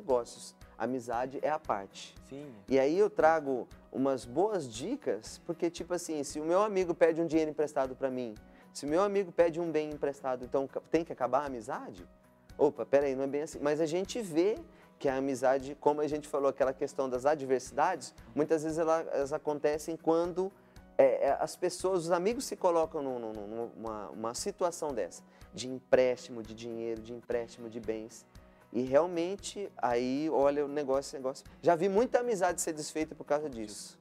Amizade é a parte. Sim. E aí eu trago umas boas dicas, porque tipo assim, se o meu amigo pede um dinheiro emprestado para mim, se o meu amigo pede um bem emprestado, então tem que acabar a amizade? Opa, peraí, não é bem assim. Mas a gente vê que a amizade, como a gente falou, aquela questão das adversidades, muitas vezes elas acontecem quando as pessoas, os amigos se colocam numa situação dessa, de empréstimo de dinheiro, de empréstimo de bens. E realmente, aí, olha, o negócio. Já vi muita amizade ser desfeita por causa disso.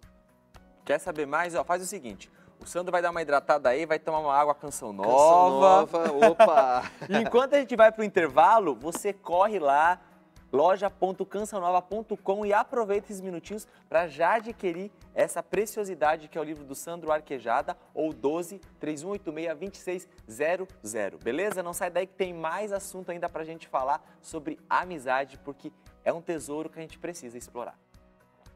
Quer saber mais? Ó, faz o seguinte, o Sandro vai dar uma hidratada aí, vai tomar uma água Canção Nova. Canção Nova, opa! E enquanto a gente vai pro intervalo, você corre lá, loja.cançãonova.com e aproveita esses minutinhos para já adquirir essa preciosidade que é o livro do Sandro Arquejada ou 12-3186-2600, beleza? Não sai daí que tem mais assunto ainda para a gente falar sobre amizade, porque é um tesouro que a gente precisa explorar.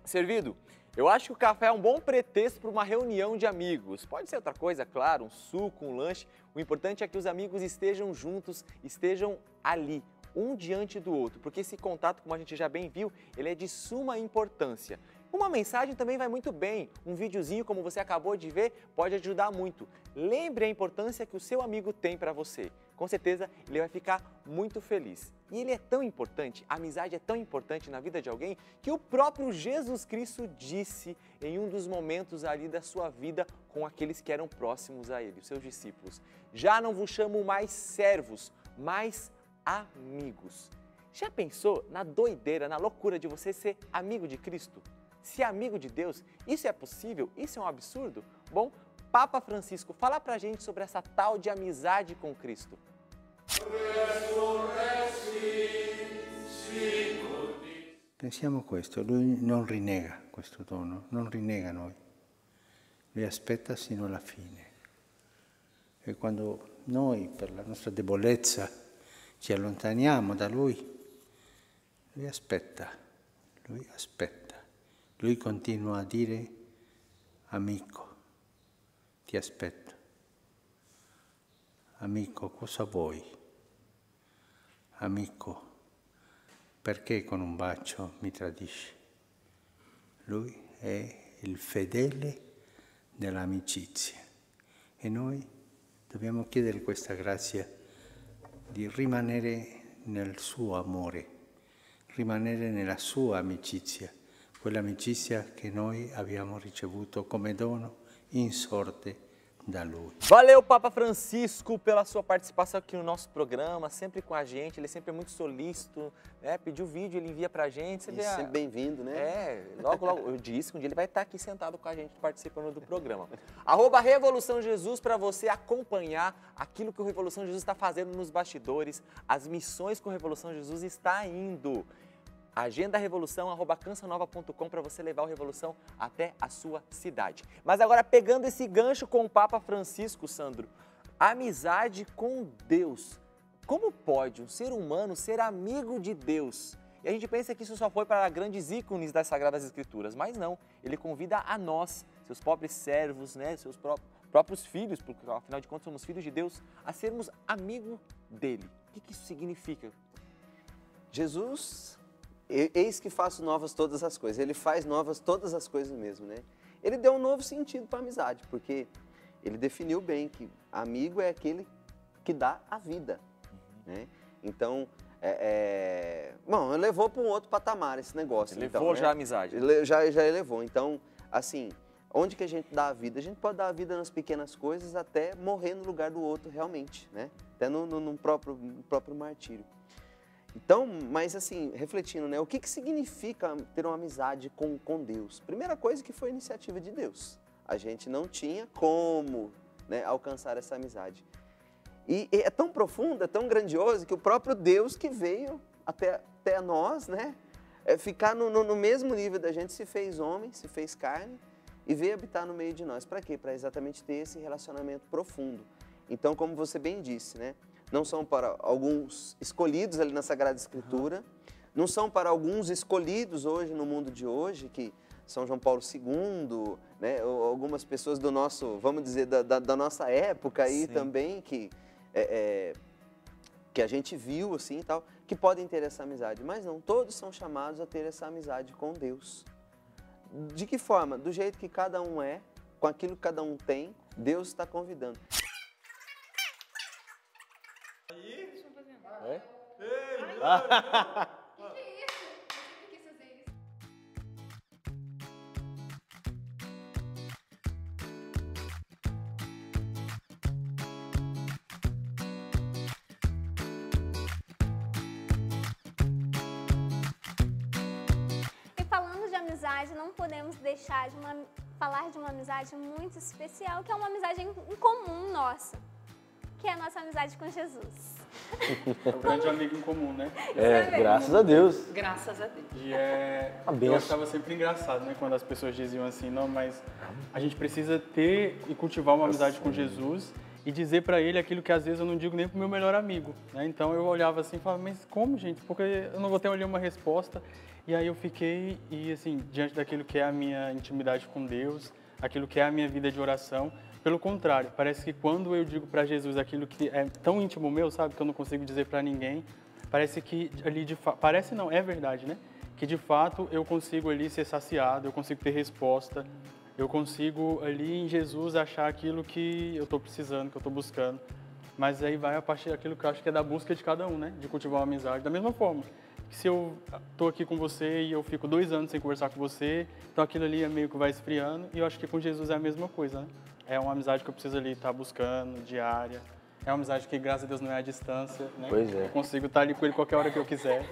Servido? Eu acho que o café é um bom pretexto para uma reunião de amigos. Pode ser outra coisa, claro, um suco, um lanche. O importante é que os amigos estejam juntos, estejam ali, um diante do outro, porque esse contato, como a gente já bem viu, ele é de suma importância. Uma mensagem também vai muito bem, um videozinho como você acabou de ver pode ajudar muito. Lembre a importância que o seu amigo tem para você. Com certeza ele vai ficar muito feliz. E ele é tão importante, a amizade é tão importante na vida de alguém que o próprio Jesus Cristo disse em um dos momentos ali da sua vida com aqueles que eram próximos a ele, os seus discípulos. Já não vos chamo mais servos, mas amigos. Já pensou na doideira, na loucura de você ser amigo de Cristo? Ser amigo de Deus? Isso é possível? Isso é um absurdo? Bom, Papa Francisco fala pra gente sobre essa tal de amizade com Cristo. Pensiamo questo, lui non rinnega questo dono, non rinnega noi, lui aspetta sino alla fine. E quando noi, per la nostra debolezza, ci allontaniamo da lui aspetta, lui continua a dire, amico, ti aspetto, amico, cosa vuoi? Amico, perché con un bacio mi tradisci? Lui è il fedele dell'amicizia e noi dobbiamo chiedere questa grazia di rimanere nel suo amore, rimanere nella sua amicizia, quell'amicizia che noi abbiamo ricevuto come dono in sorte da lui. Valeu, Papa Francisco, pela sua participação aqui no nosso programa, sempre com a gente. Ele sempre é muito solícito, né? Pediu vídeo, ele envia pra gente. Você vê Sempre bem-vindo, né? Logo, eu disse que um dia ele vai estar aqui sentado com a gente, participando do programa. @Revolução Jesus para você acompanhar aquilo que o Revolução Jesus está fazendo nos bastidores, as missões que o Revolução Jesus está indo. Agenda Revolução, @cançãonova.com para você levar o Revolução até a sua cidade. Mas agora, pegando esse gancho com o Papa Francisco, Sandro, amizade com Deus. Como pode um ser humano ser amigo de Deus? E a gente pensa que isso só foi para grandes ícones das Sagradas Escrituras, mas não. Ele convida a nós, seus pobres servos, né, seus próprios filhos, porque afinal de contas somos filhos de Deus, a sermos amigo dele. O que isso significa? Jesus... Eis que faço novas todas as coisas. Ele faz novas todas as coisas mesmo, né? Ele deu um novo sentido para a amizade, porque ele definiu bem que amigo é aquele que dá a vida, né? Então, bom, levou para um outro patamar esse negócio. Ele então, levou né? já a amizade. Já elevou. Então, assim, onde que a gente dá a vida? A gente pode dar a vida nas pequenas coisas até morrer no lugar do outro realmente, né? Até no próprio martírio. Então, mas assim, refletindo, né? O que significa ter uma amizade com Deus? Primeira coisa que foi iniciativa de Deus. A gente não tinha como, né, alcançar essa amizade. E é tão profundo, é tão grandioso, que o próprio Deus que veio até nós, né? Ficar no mesmo nível da gente, se fez homem, se fez carne e veio habitar no meio de nós. Para quê? Para exatamente ter esse relacionamento profundo. Então, como você bem disse, né? Não são para alguns escolhidos ali na Sagrada Escritura, não são para alguns escolhidos hoje no mundo de hoje, que São João Paulo II, né, ou algumas pessoas do nosso, vamos dizer, da nossa época aí também, que a gente viu assim e tal, que podem ter essa amizade. Mas não, todos são chamados a ter essa amizade com Deus. De que forma? Do jeito que cada um é, com aquilo que cada um tem, Deus está convidando. E falando de amizade, não podemos deixar de falar de uma amizade muito especial, que é uma amizade em comum nossa, que é a nossa amizade com Jesus. É um grande amigo em comum, né? Graças a Deus. Graças a Deus. E eu achava sempre engraçado, né? Quando as pessoas diziam assim, não, mas a gente precisa ter e cultivar uma amizade com Jesus e dizer pra ele aquilo que às vezes eu não digo nem pro meu melhor amigo, né? Então eu olhava assim e falava, mas como, gente? Porque eu não vou ter ali uma resposta. E aí eu fiquei, e assim, diante daquilo que é a minha intimidade com Deus, aquilo que é a minha vida de oração, pelo contrário, parece que quando eu digo para Jesus aquilo que é tão íntimo meu, sabe, que eu não consigo dizer para ninguém, parece que ali parece não, é verdade, né? Que de fato eu consigo ali ser saciado, eu consigo ter resposta, eu consigo ali em Jesus achar aquilo que eu estou precisando, que eu estou buscando. Mas aí vai a partir daquilo que eu acho que é da busca de cada um, né? De cultivar uma amizade. Da mesma forma que se eu estou aqui com você e eu fico 2 anos sem conversar com você, então aquilo ali é meio que vai esfriando, e eu acho que com Jesus é a mesma coisa, né? É uma amizade que eu preciso ali estar buscando, diária. É uma amizade que, graças a Deus, não é à distância, né? Pois é. Eu consigo estar ali com ele qualquer hora que eu quiser.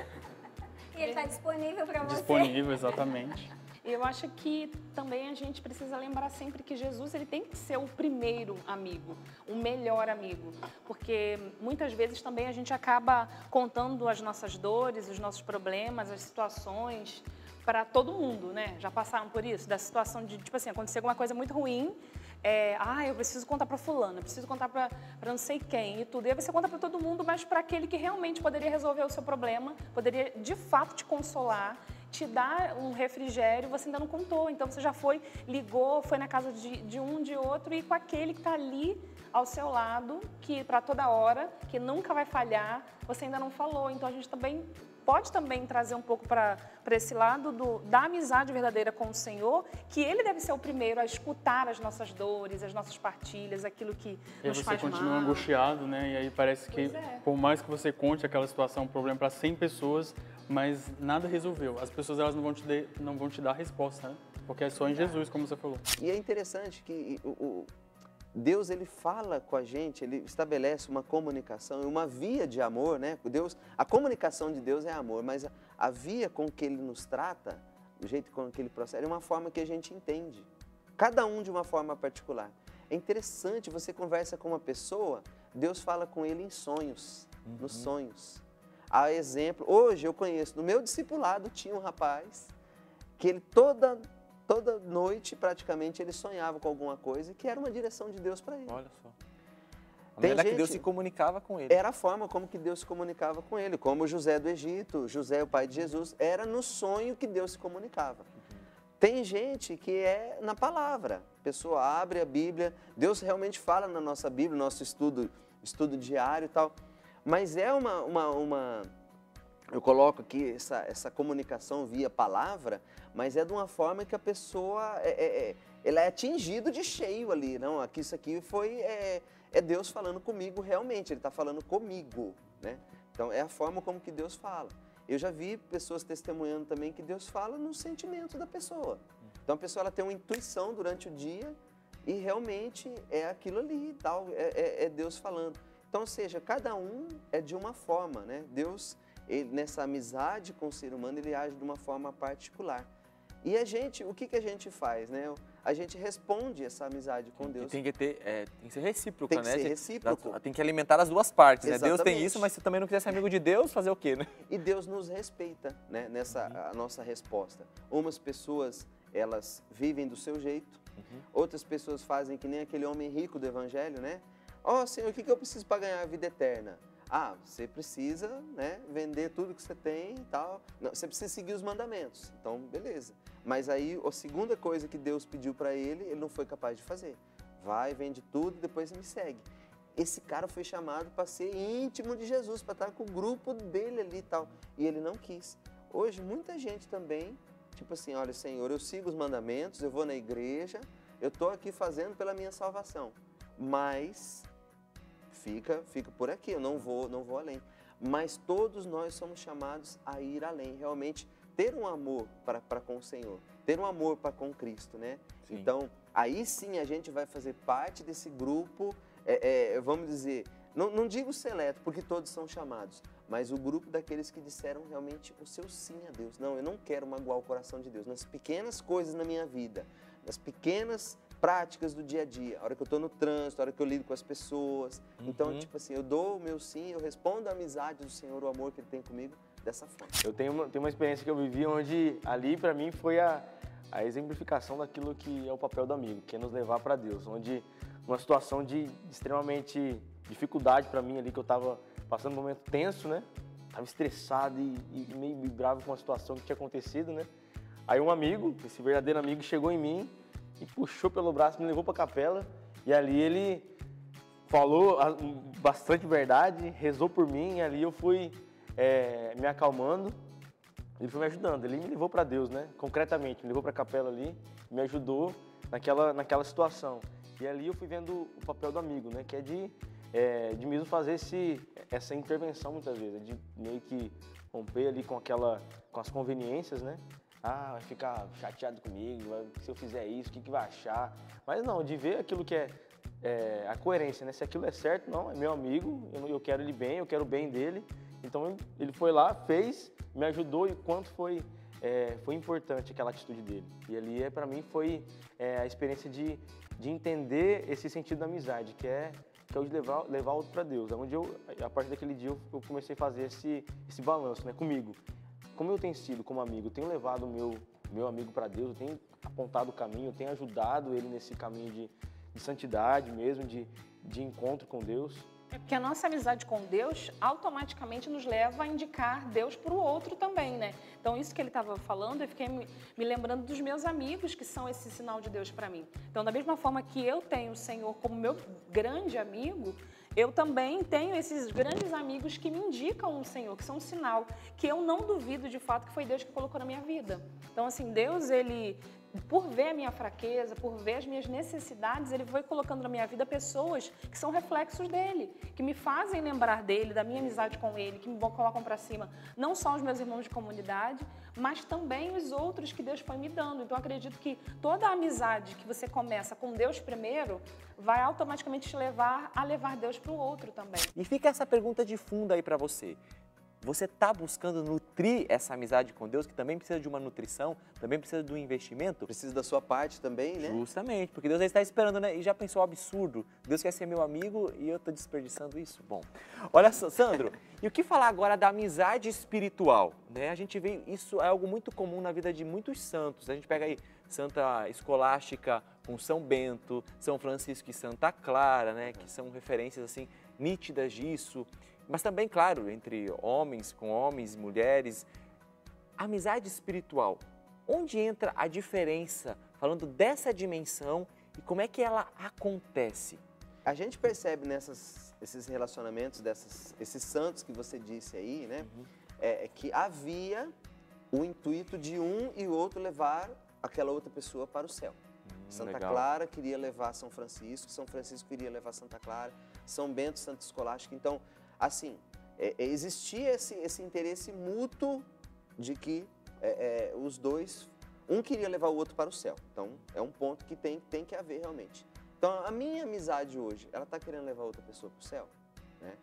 E ele está disponível para você. Disponível, exatamente. E eu acho que também a gente precisa lembrar sempre que Jesus ele tem que ser o primeiro amigo, o melhor amigo. Porque muitas vezes também a gente acaba contando as nossas dores, os nossos problemas, as situações para todo mundo, né? Já passaram por isso? Da situação de, tipo assim, acontecer alguma coisa muito ruim, eu preciso contar para fulano, eu preciso contar para não sei quem e tudo. E aí você conta para todo mundo, mas para aquele que realmente poderia resolver o seu problema, poderia de fato te consolar, te dar um refrigério, você ainda não contou. Então você já ligou, foi na casa de um, de outro, e com aquele que está ali ao seu lado, que para toda hora, que nunca vai falhar, você ainda não falou. Então a gente também pode também trazer um pouco para esse lado da amizade verdadeira com o Senhor, que Ele deve ser o primeiro a escutar as nossas dores, as nossas partilhas, aquilo que nos faz mal. E você continua angustiado, né? E aí parece que, por mais que você conte aquela situação, um problema para 100 pessoas, mas nada resolveu. As pessoas elas não vão te dar resposta, né? Porque é só em Jesus, como você falou. E é interessante que Deus, ele fala com a gente, ele estabelece uma comunicação e uma via de amor, né? A comunicação de Deus é amor, mas a via com que ele nos trata, o jeito com que ele procede, é uma forma que a gente entende. Cada um de uma forma particular. É interessante, você conversa com uma pessoa, Deus fala com ele em sonhos, nos sonhos. Há exemplo, hoje eu conheço, no meu discipulado tinha um rapaz que ele toda noite, praticamente, ele sonhava com alguma coisa que era uma direção de Deus para ele. Olha só. A maneira que Deus se comunicava com ele. Era a forma como que Deus se comunicava com ele. Como José do Egito, José, o pai de Jesus, era no sonho que Deus se comunicava. Tem gente que é na palavra. A pessoa abre a Bíblia, Deus realmente fala na nossa Bíblia, nosso estudo diário e tal. Mas é eu coloco aqui essa comunicação via palavra, mas é de uma forma que a pessoa ela é atingida de cheio ali. Não, isso aqui é Deus falando comigo realmente, Ele está falando comigo, né? Então é a forma como que Deus fala. Eu já vi pessoas testemunhando também que Deus fala no sentimento da pessoa. Então a pessoa ela tem uma intuição durante o dia e realmente é aquilo ali, tal, é Deus falando. Então, ou seja, cada um é de uma forma, né? Deus, nessa amizade com o ser humano, ele age de uma forma particular. E a gente, o que a gente faz, né? A gente responde essa amizade com Deus. E tem que ser recíproca, né? Tem que ser recíproco. Tem que alimentar as duas partes, né? Exatamente. Deus tem isso, mas se também não quiser ser amigo de Deus, fazer o quê, né? E Deus nos respeita, né? A nossa resposta. Umas pessoas, elas vivem do seu jeito. Outras pessoas fazem que nem aquele homem rico do Evangelho, né? Ó, Senhor, o que eu preciso para ganhar a vida eterna? Ah, você precisa, né, vender tudo que você tem e tal. Não, você precisa seguir os mandamentos. Então, beleza. Mas aí, a segunda coisa que Deus pediu para ele não foi capaz de fazer. Vai, vende tudo, depois me segue. Esse cara foi chamado para ser íntimo de Jesus, para estar com o grupo dele ali e tal. E ele não quis. Hoje, muita gente também, tipo assim, olha, Senhor, eu sigo os mandamentos, eu vou na igreja, eu estou aqui fazendo pela minha salvação. Mas fica por aqui, eu não vou além. Mas todos nós somos chamados a ir além, realmente ter um amor para com o Senhor, ter um amor para com Cristo, né? Sim. Então, aí sim a gente vai fazer parte desse grupo, vamos dizer, não digo seleto, porque todos são chamados, mas o grupo daqueles que disseram realmente o seu sim a Deus. Não, eu não quero magoar o coração de Deus, nas pequenas coisas na minha vida, nas pequenas práticas do dia a dia, a hora que eu estou no trânsito, a hora que eu lido com as pessoas. Então, tipo assim, eu dou o meu sim, eu respondo a amizade do Senhor, o amor que Ele tem comigo, dessa forma. Eu tenho uma experiência que eu vivi onde ali, para mim, foi a exemplificação daquilo que é o papel do amigo, que é nos levar para Deus, onde uma situação de extremamente dificuldade para mim ali, que eu estava passando um momento tenso, né? Estava estressado e meio bravo com a situação que tinha acontecido, né? Aí um amigo, esse verdadeiro amigo, chegou em mim e puxou pelo braço, me levou para a capela, e ali ele falou bastante verdade, rezou por mim, e ali eu fui me acalmando, ele foi me ajudando, ele me levou para Deus, né? Concretamente, me levou para a capela ali, me ajudou naquela situação. E ali eu fui vendo o papel do amigo, né? Que é de mesmo fazer essa intervenção muitas vezes, de meio que romper ali com as conveniências, né? Ah, vai ficar chateado comigo, se eu fizer isso, o que vai achar? Mas não, de ver aquilo que é a coerência, né? Se aquilo é certo, não, é meu amigo, eu quero ele bem, eu quero o bem dele. Então ele foi lá, fez, me ajudou e quanto foi importante aquela atitude dele. E ali, para mim, foi a experiência de entender esse sentido da amizade, que é o de levar outro para Deus. Onde a partir daquele dia, eu comecei a fazer esse balanço, né, comigo. Como eu tenho sido como amigo, eu tenho levado o meu amigo para Deus, eu tenho apontado o caminho, eu tenho ajudado ele nesse caminho de santidade mesmo, de encontro com Deus. É porque a nossa amizade com Deus automaticamente nos leva a indicar Deus para o outro também, né? Então, isso que ele estava falando, eu fiquei me lembrando dos meus amigos, que são esse sinal de Deus para mim. Então, da mesma forma que eu tenho o Senhor como meu grande amigo, eu também tenho esses grandes amigos que me indicam o Senhor, que são um sinal, que eu não duvido de fato que foi Deus que colocou na minha vida. Então, assim, Deus, ele, por ver a minha fraqueza, por ver as minhas necessidades, ele foi colocando na minha vida pessoas que são reflexos dele, que me fazem lembrar dele, da minha amizade com ele, que me colocam para cima, não só os meus irmãos de comunidade, mas também os outros que Deus foi me dando. Então, acredito que toda a amizade que você começa com Deus primeiro, vai automaticamente te levar a levar Deus para o outro também. E fica essa pergunta de fundo aí para você. Você está buscando nutrir essa amizade com Deus, que também precisa de uma nutrição, também precisa de um investimento? Precisa da sua parte também, né? Justamente, porque Deus está esperando, né? E já pensou o absurdo? Deus quer ser meu amigo e eu estou desperdiçando isso? Bom, olha só, Sandro, e o que falar agora da amizade espiritual? Né? A gente vê, isso é algo muito comum na vida de muitos santos. A gente pega aí Santa Escolástica com São Bento, São Francisco e Santa Clara, né? Que são referências assim nítidas disso. Mas também, claro, entre homens com homens, mulheres, amizade espiritual. Onde entra a diferença, falando dessa dimensão e como é que ela acontece? A gente percebe esses relacionamentos, esses santos que você disse aí, né? Que havia o intuito de um e o outro levar aquela outra pessoa para o céu. Santa legal. Clara queria levar São Francisco queria levar Santa Clara, São Bento, Santa Escolástica. Então, assim, existia esse interesse mútuo de que os dois, um queria levar o outro para o céu. Então, é um ponto que tem que haver realmente. Então, a minha amizade hoje, ela está querendo levar outra pessoa para o céu, né?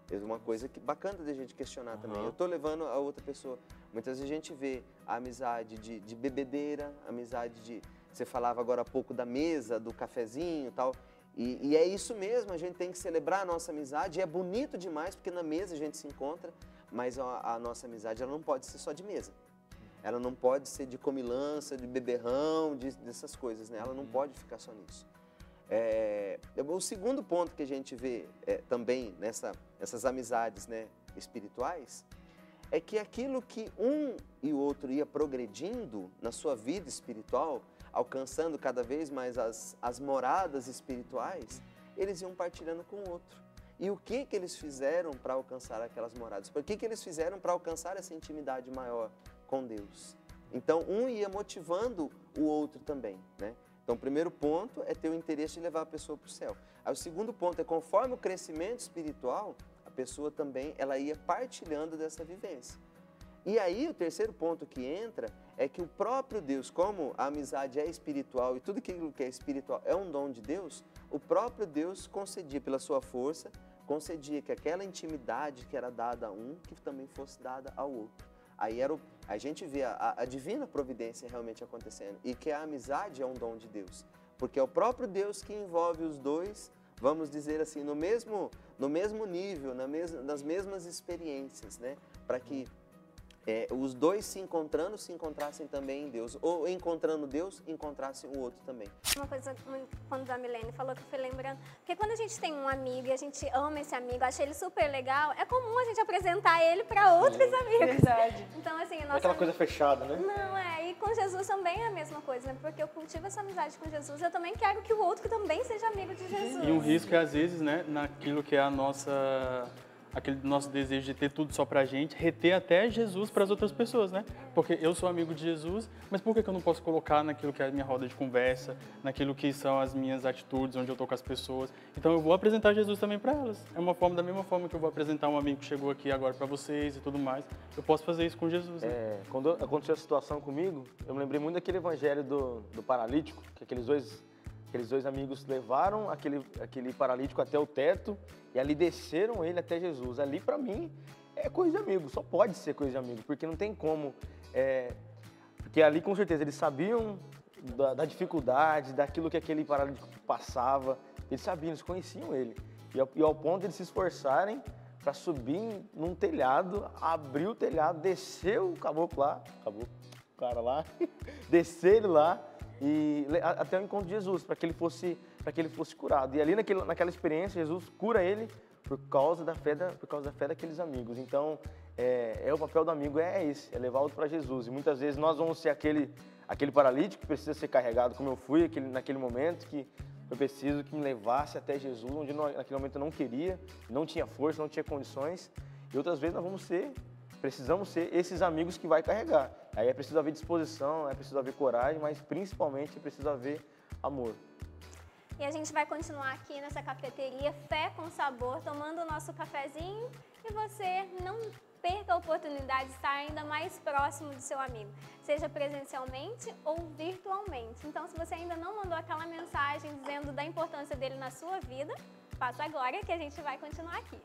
É uma coisa bacana da gente questionar também. Eu estou levando a outra pessoa. Muitas vezes a gente vê a amizade de bebedeira, amizade de... Você falava agora há pouco da mesa, do cafezinho e tal. E é isso mesmo, a gente tem que celebrar a nossa amizade. E é bonito demais, porque na mesa a gente se encontra, mas a nossa amizade ela não pode ser só de mesa. Ela não pode ser de comilança, de beberrão, dessas coisas, né? Ela não pode ficar só nisso. O segundo ponto que a gente vê também nessas amizades, né, espirituais é que aquilo que um e o outro ia progredindo na sua vida espiritual, alcançando cada vez mais as moradas espirituais, eles iam partilhando com o outro. E o que eles fizeram para alcançar aquelas moradas? O que eles fizeram para alcançar essa intimidade maior com Deus? Então, um ia motivando o outro também, né? Então, o primeiro ponto é ter o interesse de levar a pessoa para o céu. Aí, o segundo ponto é, conforme o crescimento espiritual, a pessoa também ela ia partilhando dessa vivência. E aí, o terceiro ponto que entra é que o próprio Deus, como a amizade é espiritual e tudo aquilo que é espiritual é um dom de Deus, o próprio Deus concedia pela sua força, concedia que aquela intimidade que era dada a um, que também fosse dada ao outro. Aí a gente vê a divina providência realmente acontecendo e que a amizade é um dom de Deus, porque é o próprio Deus que envolve os dois, vamos dizer assim, no mesmo nível, nas mesmas experiências, né? Para que os dois se encontrassem também em Deus, ou encontrando Deus, encontrassem o outro também. Uma coisa, quando a Milene falou, que eu fui lembrando, porque quando a gente tem um amigo e a gente ama esse amigo, acha ele super legal, é comum a gente apresentar ele para outros amigos. Verdade. Então, assim, É aquela coisa fechada, né? Não, e com Jesus também é a mesma coisa, né? Porque eu cultivo essa amizade com Jesus, eu também quero que o outro também seja amigo de Jesus. E um risco é, às vezes, né, naquilo que é aquele nosso desejo de ter tudo só pra gente, reter até Jesus para as outras pessoas, né? Porque eu sou amigo de Jesus, mas por que eu não posso colocar naquilo que é a minha roda de conversa, naquilo que são as minhas atitudes, onde eu tô com as pessoas? Então eu vou apresentar Jesus também para elas. Da mesma forma que eu vou apresentar um amigo que chegou aqui agora para vocês e tudo mais, eu posso fazer isso com Jesus. Né? Quando aconteceu a situação comigo, eu me lembrei muito daquele evangelho do paralítico, que aqueles dois amigos levaram aquele paralítico até o teto e ali desceram ele até Jesus. Ali, para mim, é coisa de amigo, só pode ser coisa de amigo, porque não tem como. Porque ali, com certeza, eles sabiam da dificuldade, daquilo que aquele paralítico passava, eles sabiam, eles conheciam ele. E ao ponto de eles se esforçarem para subir num telhado, abrir o telhado, descer o caboclo lá, o cara lá, descer ele lá, e até o encontro de Jesus, para que ele fosse curado. E ali naquela experiência, Jesus cura ele por causa da fé daqueles amigos. Então, o papel do amigo é esse, é levar outro para Jesus. E muitas vezes nós vamos ser aquele paralítico que precisa ser carregado, como eu fui naquele momento, que eu preciso que me levasse até Jesus, onde naquele momento eu não queria, não tinha força, não tinha condições. E outras vezes nós vamos ser precisamos ser esses amigos que vai carregar. Aí é preciso haver disposição, é preciso haver coragem, mas principalmente é preciso haver amor. E a gente vai continuar aqui nessa cafeteria Fé com Sabor, tomando o nosso cafezinho, e você não perca a oportunidade de estar ainda mais próximo do seu amigo, seja presencialmente ou virtualmente. Então, se você ainda não mandou aquela mensagem dizendo da importância dele na sua vida, faça agora que a gente vai continuar aqui.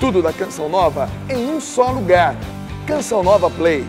Tudo da Canção Nova em um só lugar. Canção Nova Play.